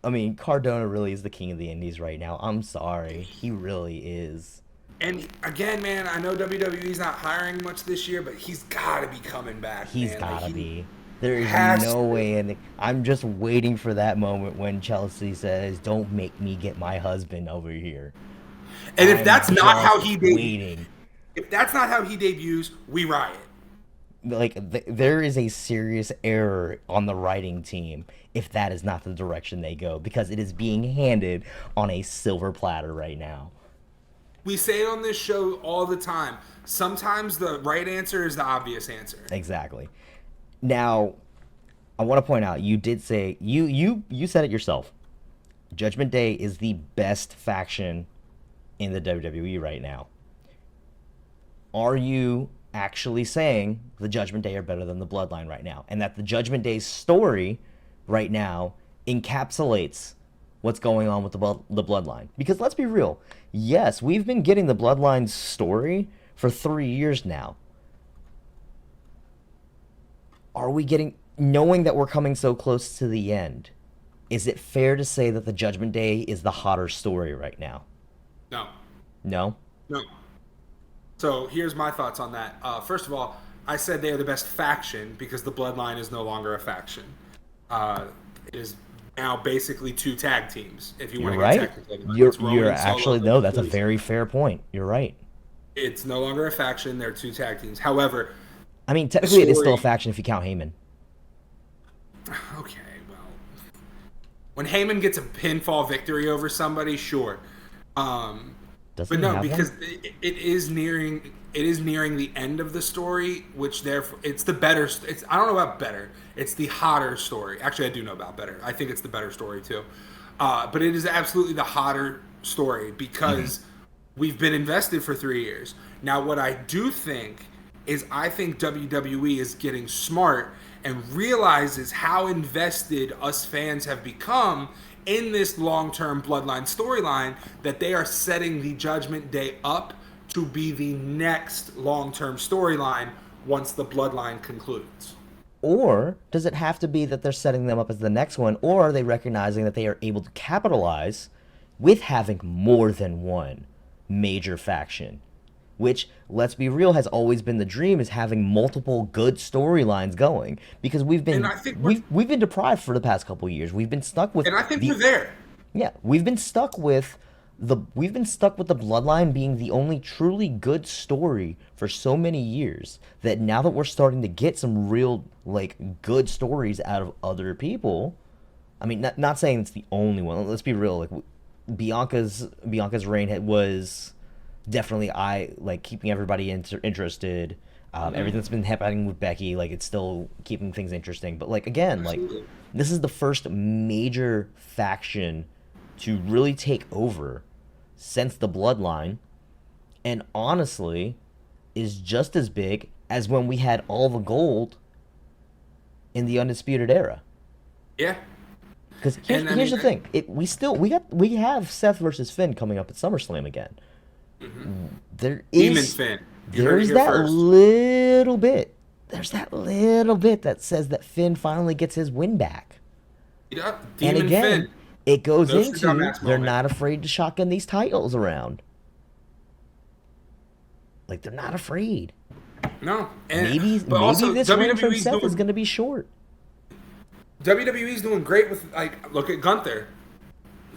I mean, Cardona really is the king of the Indies right now. I'm sorry, he really is.
And again, man, I know WWE's not hiring much this year, but he's got to be coming back.
He's got to be. There is no way. I'm just waiting for that moment when Chelsea says, "Don't make me get my husband over here."
And if that's not how he debuts, we riot.
Like there is a serious error on the writing team if that is not the direction they go, because it is being handed on a silver platter right now.
We say it on this show all the time. Sometimes the right answer is the obvious answer.
Exactly. Now, I want to point out, you did say you said it yourself. Judgment Day is the best faction in the WWE right now. Are you actually saying the Judgment Day are better than the Bloodline right now, and that the Judgment Day story right now encapsulates what's going on with the Bloodline? Because let's be real, yes, we've been getting the Bloodline story for 3 years now. Are we getting, knowing that we're coming so close to the end, is it fair to say that the Judgment Day is the hotter story right now? No. So
here's my thoughts on that. First of all, I said they are the best faction because the Bloodline is no longer a faction. It is now basically 2 tag teams. If you want to get technical,
you're actually no. That's a very fair point. You're right.
It's no longer a faction. They're 2 tag teams. However,
I mean, technically, it is still a faction if you count Heyman.
Okay, well, when Heyman gets a pinfall victory over somebody, sure. But no, because it is nearing the end of the story, which therefore it's the better. I don't know about better. It's the hotter story. Actually, I do know about better. I think it's the better story too. But it is absolutely the hotter story because we've been invested for 3 years. Now, what I do think is I think WWE is getting smart and realizes how invested us fans have become in this long-term Bloodline storyline, that they are setting the Judgment Day up to be the next long-term storyline once the Bloodline concludes.
Or does it have to be that they're setting them up as the next one, or are they recognizing that they are able to capitalize with having more than one major faction? Which, let's be real, has always been the dream, is having multiple good storylines going, because we've been we've been deprived for the past couple of years. We've been stuck with,
and I think we're there.
Yeah, we've been stuck with the Bloodline being the only truly good story for so many years, that now that we're starting to get some real like good stories out of other people. I mean, not saying it's the only one. Let's be real. Like Bianca's reign was definitely keeping everybody interested. Everything that's been happening with Becky, like it's still keeping things interesting. But like again,
Absolutely.
like this is the first major faction to really take over since the Bloodline, and honestly, is just as big as when we had all the gold in the Undisputed Era.
Yeah.
Because here's the thing: we have Seth versus Finn coming up at SummerSlam again. There
Demon Finn.
There's that little bit. There's that little bit that says that Finn finally gets his win back.
Yeah,
and again,
Finn.
It goes into they're not afraid to shotgun these titles around. Like they're not afraid.
No,
and maybe this run from Seth is going to be short.
WWE's doing great with, like, look at Gunther.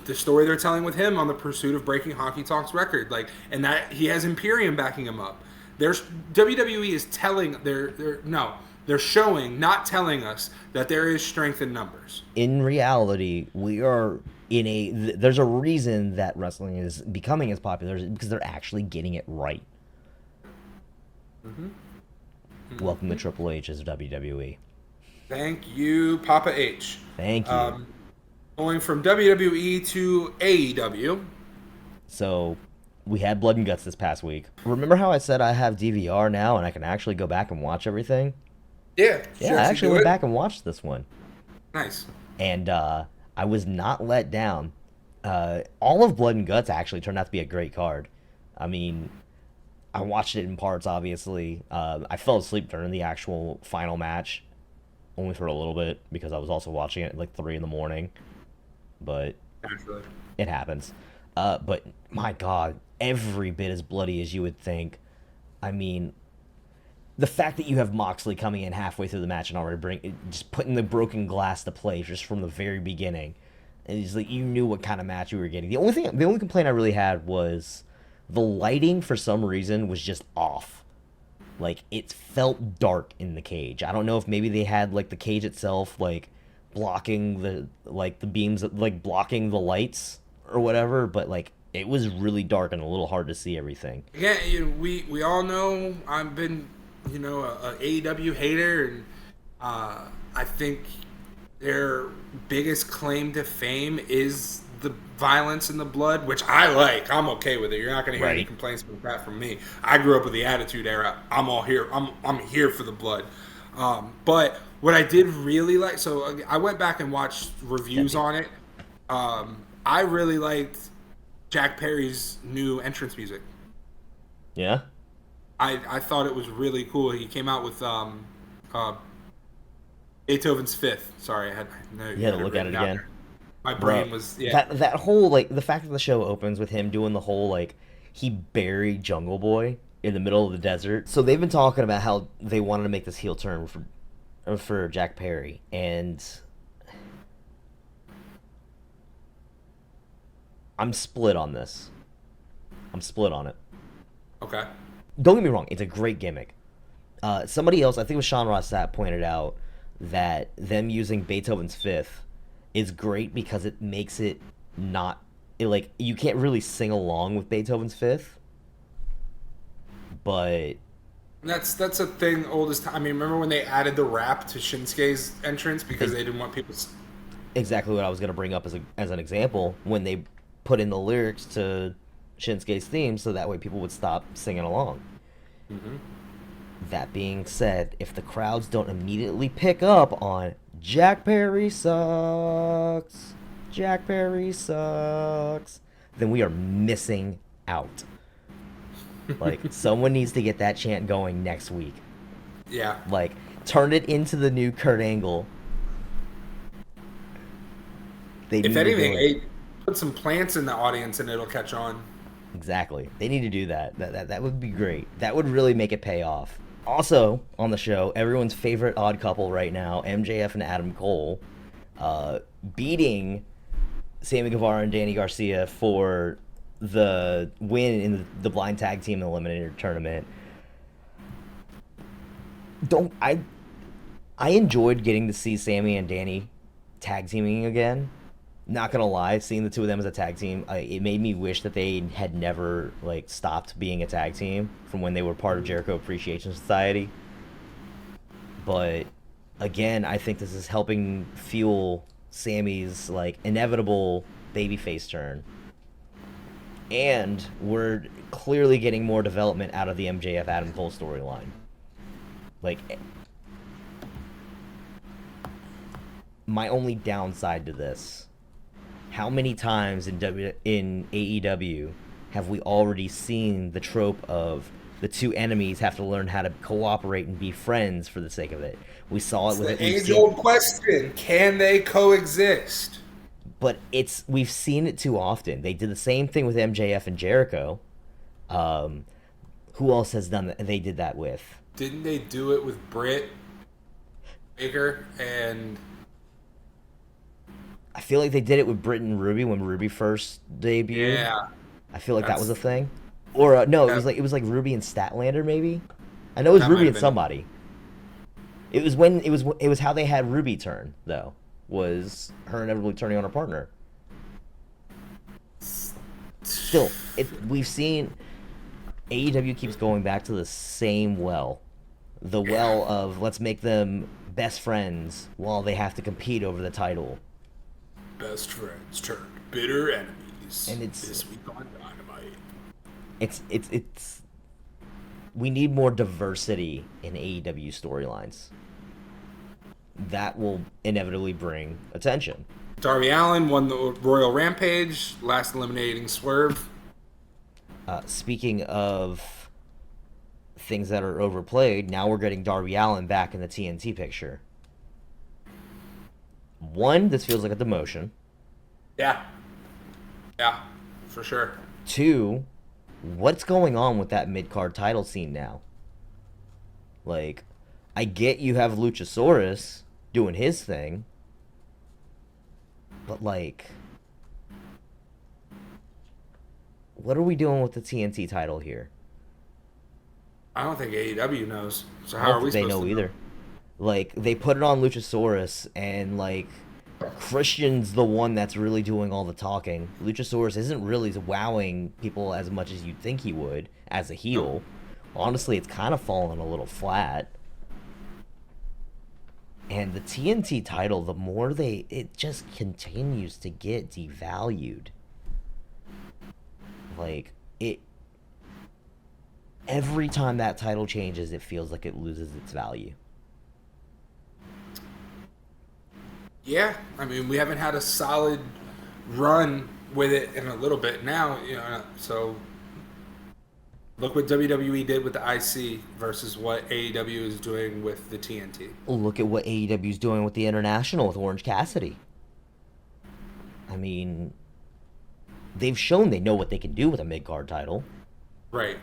The story they're telling with him on the pursuit of breaking Honky Tonk's record, like, and that he has Imperium backing him up. There's WWE is telling they're showing, not telling us that there is strength in numbers.
In reality, we are in there's a reason that wrestling is becoming as popular because they're actually getting it right. Welcome to Triple H's WWE.
Thank you, Papa H.
Thank you.
Going from WWE to AEW.
So, we had Blood and Guts this past week. Remember how I said I have DVR now and I can actually go back and watch everything?
Yeah.
Yeah, I actually went back and watched this one.
Nice.
And I was not let down. All of Blood and Guts actually turned out to be a great card. I mean, I watched it in parts, obviously. I fell asleep during the actual final match, only for a little bit, because I was also watching it at like 3 in the morning. But
Naturally.
It happens. But my God, every bit as bloody as you would think. I mean, the fact that you have Moxley coming in halfway through the match and already just putting the broken glass to play just from the very beginning, and it's like you knew what kind of match you were getting. The only complaint I really had was the lighting for some reason was just off. Like, it felt dark in the cage. I don't know if maybe they had like the cage itself like blocking the beams, like blocking the lights or whatever, but like it was really dark and a little hard to see everything.
Yeah, we all know I've been, a AEW hater, and I think their biggest claim to fame is the violence and the blood, which I like. I'm okay with it. You're not going to hear any complaints about that from me. I grew up with the Attitude Era. I'm all here. I'm here for the blood. But what I did really like, so I went back and watched reviews on it. I really liked Jack Perry's new entrance music.
Yeah?
I thought it was really cool. He came out with Beethoven's Fifth. Sorry, I had
to look at it again.
There. My brain was
that whole, like, the fact that the show opens with him doing the whole, like, he buried Jungle Boy in the middle of the desert. So they've been talking about how they wanted to make this heel turn for Jack Perry, and I'm split on this. I'm split on it.
Okay.
Don't get me wrong, it's a great gimmick. Somebody else, I think it was Sean Ross Sapp, pointed out that them using Beethoven's Fifth is great because it makes it not... like, you can't really sing along with Beethoven's Fifth, but...
That's a thing old as time. I mean, remember when they added the rap to Shinsuke's entrance because they didn't want people...
Exactly what I was going to bring up as an example, when they put in the lyrics to Shinsuke's theme so that way people would stop singing along.
Mm-hmm.
That being said, if the crowds don't immediately pick up on Jack Perry sucks, Jack Perry sucks, then we are missing out. Like, someone needs to get that chant going next week.
Yeah.
Like, turn it into the new Kurt Angle.
If anything, put some plants in the audience and it'll catch on.
Exactly. They need to do that. That would be great. That would really make it pay off. Also, on the show, everyone's favorite odd couple right now, MJF and Adam Cole, beating Sammy Guevara and Danny Garcia for the win in the blind tag team eliminator tournament. I enjoyed getting to see Sammy and Danny tag teaming again. Not gonna lie, seeing the two of them as a tag team, it made me wish that they had never stopped being a tag team from when they were part of Jericho Appreciation Society. But again, I think this is helping fuel Sammy's inevitable babyface turn, and we're clearly getting more development out of the MJF Adam Cole storyline. My only downside to this: how many times in AEW have we already seen the trope of the two enemies have to learn how to cooperate and be friends for the sake of it? We saw it with
the age-old question: can they coexist?
But we've seen it too often. They did the same thing with MJF and Jericho. Who else has done that? They did that with?
Didn't they do it with Britt Baker and
I feel like they did it with Britt and Ruby when Ruby first debuted.
Yeah,
I feel like that was
that's
a thing. Or no,
that,
it was like Ruby and Statlander maybe. I know it was
that might
Ruby
have
and
been.
somebody. It was how they had Ruby turn though. Was her inevitably turning on her partner. Still, we've seen AEW keeps going back to the same well. The
Yeah,
well of let's make them best friends while they have to compete over the title.
best friends turned bitter enemies
And it's
this week on Dynamite.
it's we need more diversity in AEW storylines. That will inevitably bring attention.
Darby Allin won the Royal Rampage, last eliminating Swerve.
Speaking of things that are overplayed, now we're getting Darby Allin back in the TNT picture. One, this feels like a demotion.
Yeah, yeah, for sure.
Two, what's going on with that mid card title scene now? Like, I get you have Luchasaurus doing his thing, but like, what are we doing with the TNT title here?
I don't think AEW knows. So
I
how
don't
are we
think they
supposed
know
to know?
either. Like, they put it on Luchasaurus, and like, Christian's the one that's really doing all the talking. Luchasaurus isn't really wowing people as much as you'd think he would as a
Nope.
heel. Honestly, it's kind of fallen a little flat. And the TNT title, the more it just continues to get devalued. Like, every time that title changes, it feels like it loses its value.
Yeah, I mean we haven't had a solid run with it in a little bit now. So look what WWE did with the IC versus what AEW is doing with the TNT.
Look at what AEW's doing with the International with Orange Cassidy. I mean, they've shown they know what they can do with a mid-card title,
Right.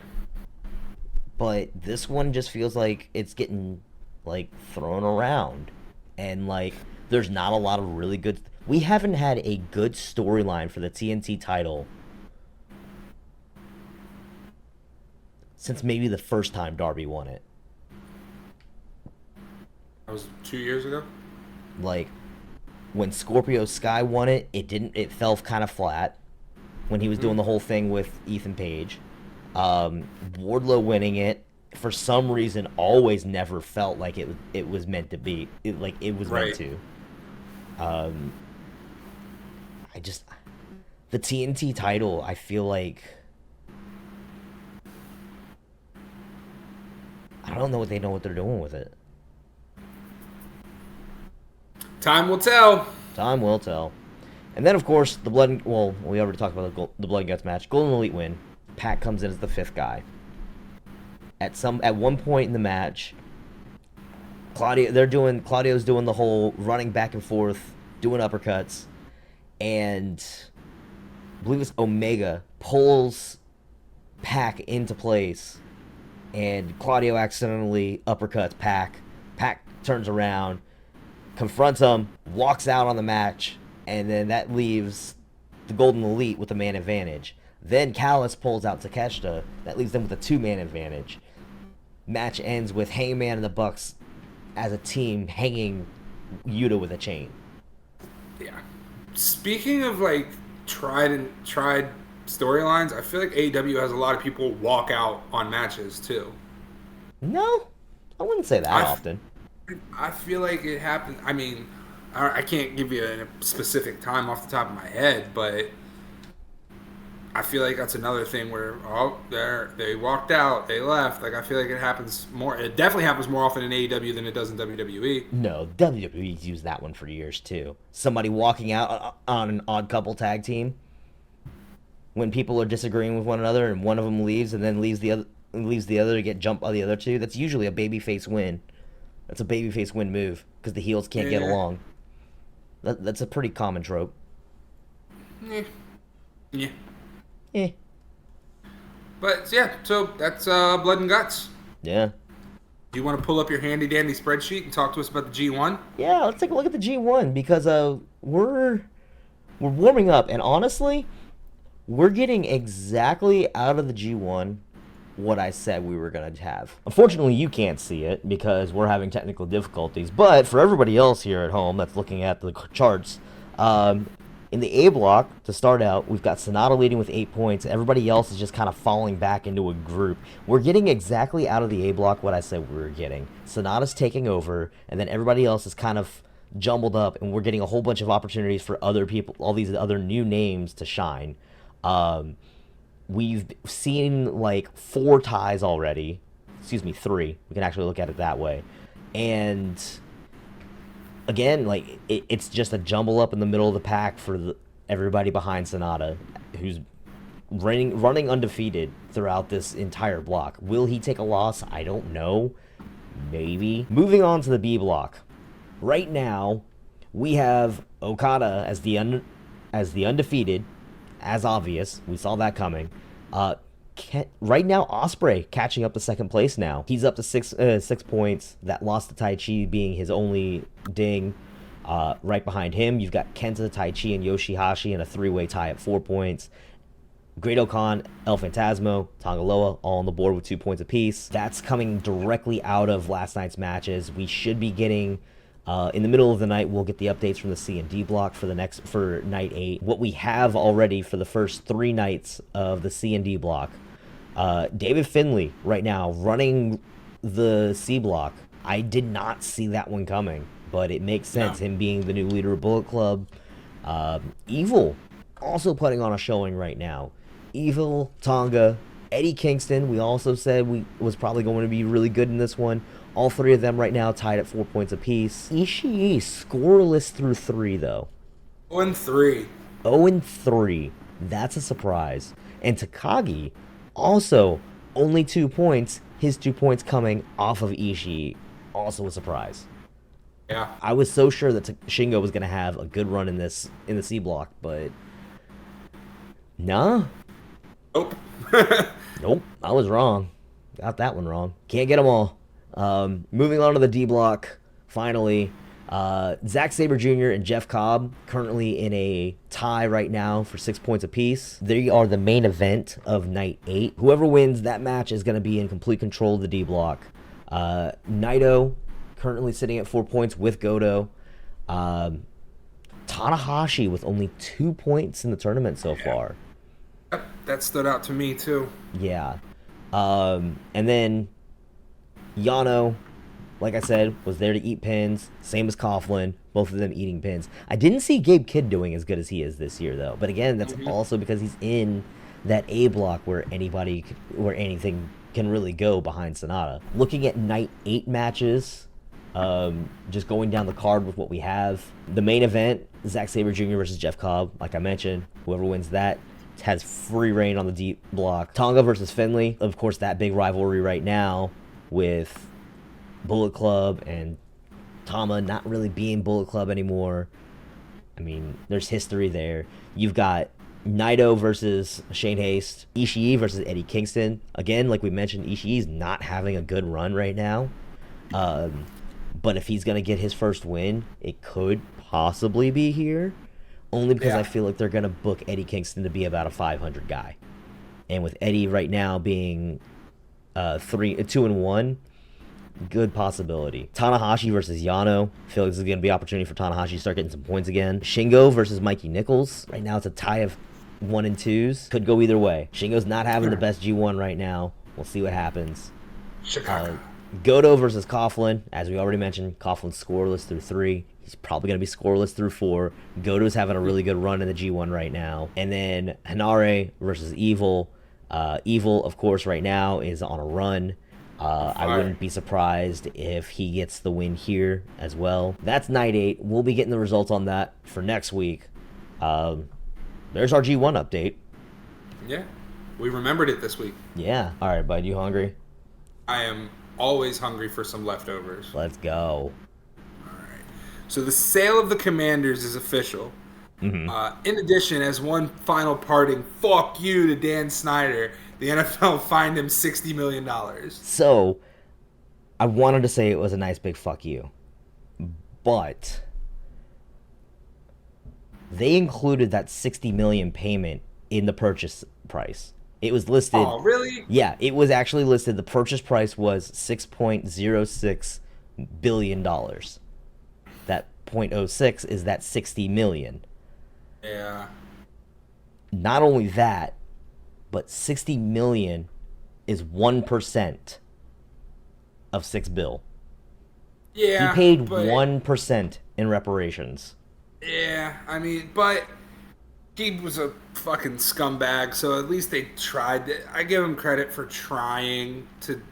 but this one just feels like it's getting like thrown around, and like there's not a lot of really good. We haven't had a good storyline for the TNT title since maybe the first time Darby won it.
That was 2 years ago.
Like, when Scorpio Sky won it, it fell kind of flat when he was doing the whole thing with Ethan Page. Wardlow winning it, for some reason, always never felt like it was meant to be. It was meant
Right.
to. I just the TNT title, I feel like I don't know what they're doing with it.
Time will tell.
Time will tell. And then, of course, well, we already talked about the Blood and Guts match. Golden Elite win. Pat comes in as the fifth guy. At one point in the match, Claudio's doing the whole running back and forth, doing uppercuts, and I believe it's Omega pulls Pac into place, and Claudio accidentally uppercuts Pac. Pac turns around, confronts him, walks out on the match, and then that leaves the Golden Elite with a man advantage. Then Callis pulls out Takeshita. That leaves them with a two-man advantage. Match ends with Hangman and the Bucks as a team hanging Yuta with a chain.
Yeah. Speaking of like tried storylines, I feel like AEW has a lot of people walk out on matches too.
No, I wouldn't say that
I,
often.
I feel like it happened. I mean, I can't give you a specific time off the top of my head, but I feel like that's another thing where they walked out, they left. Like I feel like it happens more. It definitely happens more often in AEW than it does in WWE.
No, WWE's used that one for years too. Somebody walking out on an odd couple tag team when people are disagreeing with one another, and one of them leaves and then leaves the other to get jumped by the other two. That's usually a babyface win. That's a babyface win move because the heels can't get
Yeah.
along. That's a pretty common trope.
Yeah. Yeah.
Eh.
But yeah, so that's Blood and Guts.
Yeah.
Do you want to pull up your handy dandy spreadsheet and talk to us about the G1?
Yeah, let's take a look at the G1 because We're warming up, and honestly, we're getting exactly out of the G1 what I said we were going to have. Unfortunately, you can't see it because we're having technical difficulties, but for everybody else here at home that's looking at the charts, in the A block, to start out, we've got Sonata leading with 8 points. Everybody else is just kind of falling back into a group. We're getting exactly out of the A block what I said we were getting. Sonata's taking over, and then everybody else is kind of jumbled up, and we're getting a whole bunch of opportunities for other people, all these other new names to shine. We've seen like 4 ties already. Excuse me, 3. We can actually look at it that way. And again, like it's just a jumble up in the middle of the pack for everybody behind Sonata, who's running undefeated throughout this entire block. Will he take a loss? I don't know. Maybe. Moving on to the B block. Right now, we have Okada as the undefeated, as obvious. We saw that coming. Right now, Ospreay catching up to second place now. He's up to 6 points. That loss to Tai Chi being his only ding. Right behind him, you've got Kenta, Tai Chi, and Yoshihashi in a 3-way tie at 4 points. Great Okan, El Phantasmo, Tongaloa, all on the board with 2 points apiece. That's coming directly out of last night's matches. We should be getting, in the middle of the night, we'll get the updates from the C and D block for night 8. What we have already for the first 3 nights of the C and D block, David Finlay right now running the C block. I did not see that one coming, but it makes sense, him being the new leader of Bullet Club. Evil also putting on a showing right now. Evil, Tonga, Eddie Kingston, we also said was probably going to be really good in this one. All 3 of them right now tied at 4 points apiece. Ishii scoreless through 3, though.
0-3.
0-3. That's a surprise. And Takagi, also only 2 points. His 2 points coming off of Ishii. Also a surprise.
Yeah.
I was so sure that Shingo was going to have a good run in the C block, but nah.
Nope.
Nope, I was wrong. Got that one wrong. Can't get them all. Moving on to the D block, finally. Zack Sabre Jr. and Jeff Cobb currently in a tie right now for 6 points apiece. They are the main event of night 8. Whoever wins that match is going to be in complete control of the D block. Naito currently sitting at 4 points with Goto. Tanahashi with only 2 points in the tournament so far.
That stood out to me too.
Yeah. And then Yano, like I said, was there to eat pins. Same as Coughlin. Both of them eating pins. I didn't see Gabe Kidd doing as good as he is this year, though. But again, that's also because he's in that A block where anything can really go behind Sonata. Looking at night 8 matches, just going down the card with what we have. The main event, Zack Sabre Jr. versus Jeff Cobb. Like I mentioned, whoever wins that has free reign on the D block. Tonga versus Finlay. Of course, that big rivalry right now with Bullet Club and Tama not really being Bullet Club anymore. I mean, there's history there. You've got Naito versus Shane Haste. Ishii versus Eddie Kingston. Again, like we mentioned, Ishii's not having a good run right now. But if he's going to get his first win, it could possibly be here. Only because I feel like they're going to book Eddie Kingston to be about a 500 guy. And with Eddie right now being 2-1, good possibility. Tanahashi versus Yano. I feel like this is going to be an opportunity for Tanahashi to start getting some points again. Shingo versus Mikey Nichols. Right now it's a tie of 1 and 2s. Could go either way. Shingo's not having the best G1 right now. We'll see what happens. Goto versus Coughlin. As we already mentioned, Coughlin's scoreless through 3. He's probably going to be scoreless through 4. Goto's having a really good run in the G1 right now. And then Hanare versus Evil. Evil, of course, right now is on a run. I wouldn't be surprised if he gets the win here as well. That's night 8. We'll be getting the results on that for next week. There's our G1 update.
Yeah, we remembered it this week.
Yeah. All right, bud, you hungry?
I am always hungry for some leftovers.
Let's go.
So the sale of the Commanders is official. In addition, as one final parting fuck you to Dan Snyder, the NFL fined him $60 million.
So, I wanted to say it was a nice big fuck you. But they included that 60 million payment in the purchase price. It was listed.
Oh, really?
Yeah, it was actually listed. The purchase price was $6.06 billion. That .06 is that 60 million.
Yeah.
Not only that, but 60 million is 1% of 6 bill.
Yeah.
He paid
but
1% in reparations.
Yeah, I mean, but he was a fucking scumbag, so at least they tried. I give him credit for trying to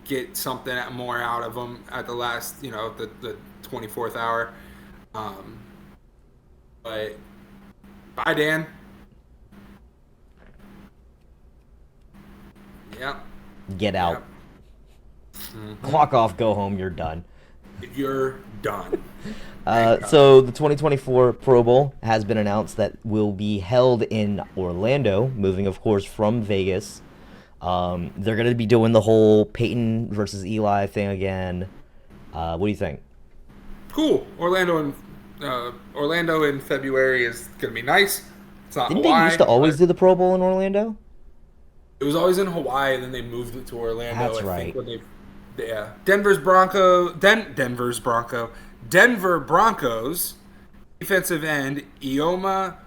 get something more out of him at the last, the 24th hour. Um, but bye, Dan. Yep.
Get out.
Yep.
Clock off, go home, you're done.
You're done.
So the 2024 Pro Bowl has been announced that will be held in Orlando, moving, of course, from Vegas. They're going to be doing the whole Peyton versus Eli thing again. What do you think?
Cool. Orlando in February is gonna be nice. It's not
Didn't
Hawaii.
they used to always do the Pro Bowl in Orlando?
It was always in Hawaii, and then they moved it to Orlando.
That's
I
right.
think when Denver Broncos defensive end Uwazurike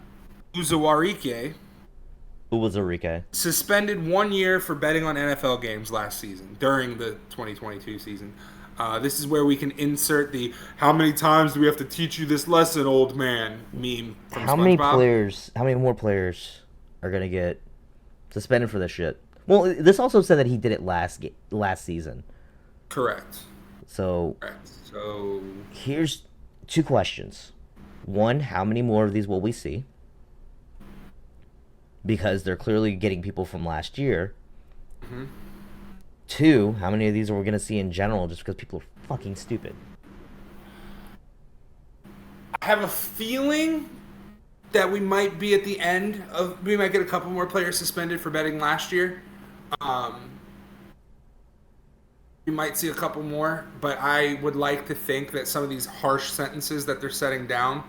Uwazurike.
suspended 1 year for betting on NFL games last season during the 2022 season. This is where we can insert the "How many times do we have to teach you this lesson, old man?" meme from
How many
SpongeBob.
How many more players are gonna get suspended for this shit? Well, this also said that he did it last season.
Correct.
So
So
here's two questions. One, how many more of these will we see? Because they're clearly getting people from last year.
Mm-hmm.
Two, how many of these are we going to see in general just because people are fucking stupid?
I have a feeling that we might be at the end of. We might get a couple more players suspended for betting last year. We might see a couple more, but I would like to think that some of these harsh sentences that they're setting down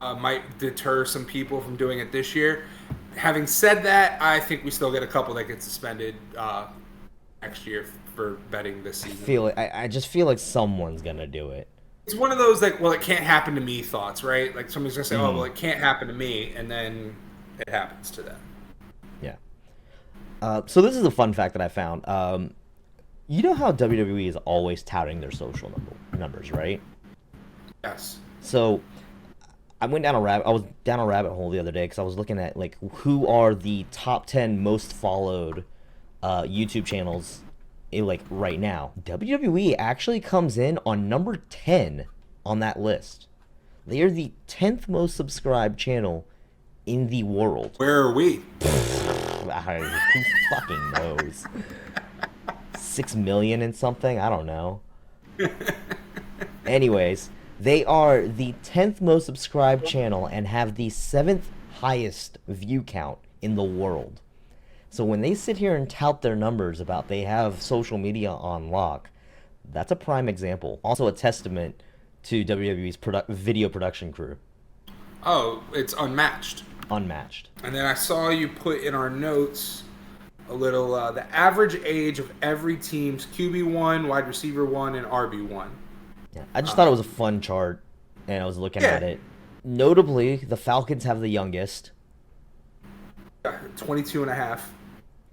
might deter some people from doing it this year. Having said that, I think we still get a couple that get suspended next year for betting this season.
I just feel like someone's going to do it.
It's one of those like, well, it can't happen to me thoughts, right? Like somebody's gonna say, oh, well, it can't happen to me, and then it happens to them.
Yeah. So this is a fun fact that I found. You know how WWE is always touting their social numbers, right?
Yes.
So I was down a rabbit hole the other day because I was looking at like who are the top 10 most followed YouTube channels like right now. WWE actually comes in on number 10 on that list. They are the 10th most subscribed channel in the world.
Where are we?
Who fucking knows? 6 million and something? I don't know. Anyways, they are the 10th most subscribed channel and have the 7th highest view count in the world. So when they sit here and tout their numbers about they have social media on lock, that's a prime example. Also a testament to WWE's video production crew.
Oh, it's unmatched.
Unmatched.
And then I saw you put in our notes a little the average age of every team's QB1, wide receiver 1, and RB1.
Yeah, I just thought it was a fun chart, and I was looking at it. Notably, the Falcons have the youngest.
22 and a half.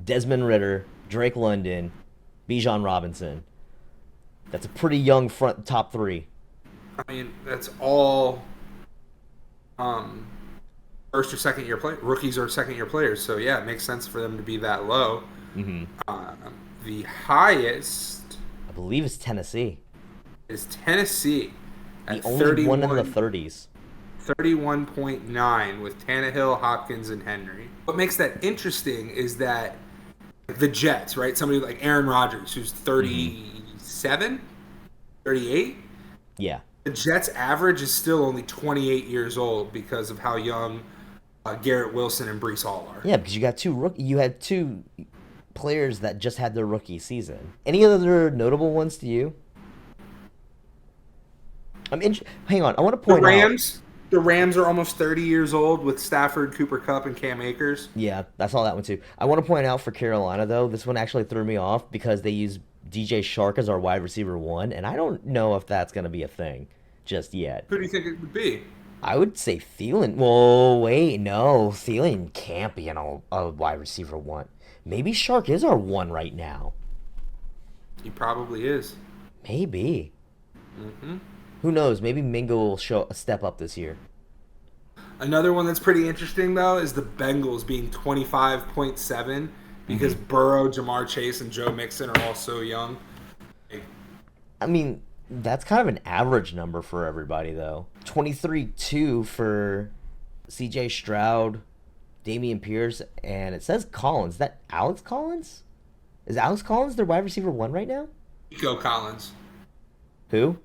Desmond Ridder, Drake London, Bijan Robinson. That's a pretty young top three.
I mean, that's all first or second year rookies or second year players. So yeah, it makes sense for them to be that low.
Mm-hmm.
The highest,
I believe, is Tennessee.
Is Tennessee at
the only one in the 30s.
31.9 with Tannehill, Hopkins, and Henry. What makes that interesting is that the Jets, right? Somebody like Aaron Rodgers, who's 37, 38.
Yeah.
The Jets' average is still only 28 years old because of how young Garrett Wilson and Breece Hall are.
Yeah, because you had two players that just had their rookie season. Any other notable ones to you? Hang on, I want to point out.
the Rams are almost 30 years old with Stafford, Cooper Kupp, and Cam Akers.
Yeah, I saw that one too. I want to point out for Carolina though, this one actually threw me off because they use DJ Shark as our wide receiver one, and I don't know if that's gonna be a thing just yet.
Who do you think it would be?
I would say Thielen. Well, wait, no, Thielen can't be a wide receiver one. Maybe Shark is our one right now.
He probably is.
Maybe.
Mm-hmm.
Who knows? Maybe Mingo will step up this year.
Another one that's pretty interesting, though, is the Bengals being 25.7 because Burrow, Jamar Chase, and Joe Mixon are all so young.
I mean, that's kind of an average number for everybody, though. 23-2 for C.J. Stroud, Damian Pierce, and it says Collins. Is that Alex Collins? Is Alex Collins their wide receiver one right now?
Nico Collins.
Who?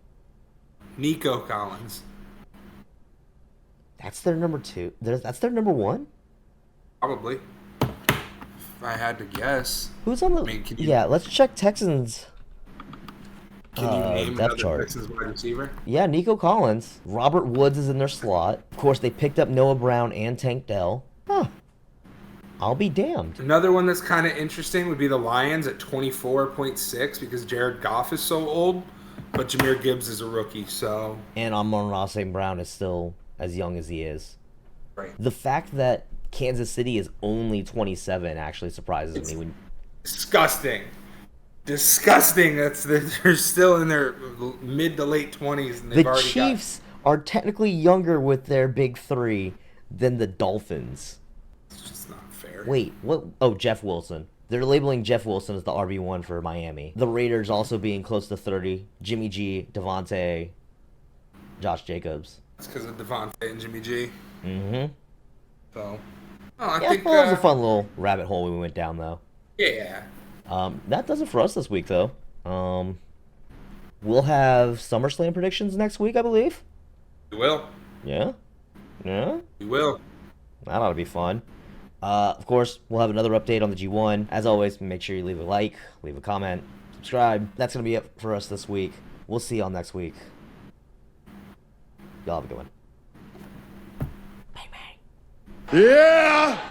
Nico Collins.
That's their number two. That's their number one?
Probably. If I had to guess.
Who's on the... Yeah, let's check Texans.
Can you name
depth
another
chart.
Texans wide receiver?
Yeah, Nico Collins. Robert Woods is in their slot. Of course, they picked up Noah Brown and Tank Dell. Huh. I'll be damned.
Another one that's kind of interesting would be the Lions at 24.6 because Jared Goff is so old, but Jahmyr Gibbs is a rookie, so...
And Amon-Ra St. Brown is still as young as he is.
Right.
The fact that Kansas City is only 27 actually surprises me.
Disgusting. Disgusting. They're still in their mid to late 20s. And
The Chiefs are technically younger with their big three than the Dolphins.
It's just not fair.
Wait, what? Oh, Jeff Wilson. They're labeling Jeff Wilson as the RB1 for Miami. The Raiders also being close to 30. Jimmy G, Devontae, Josh Jacobs.
It's because of Devontae and Jimmy G.
Mm-hmm.
So, I
Yeah,
think
well, that was a fun little rabbit hole we went down, though.
Yeah.
That does it for us this week, though. We'll have SummerSlam predictions next week, I believe.
We will.
Yeah? Yeah?
We will.
That ought to be fun. Of course, we'll have another update on the G1. As always, make sure you leave a like, leave a comment, subscribe. That's going to be it for us this week. We'll see y'all next week. Y'all have a good one. Bang, bang.
Yeah!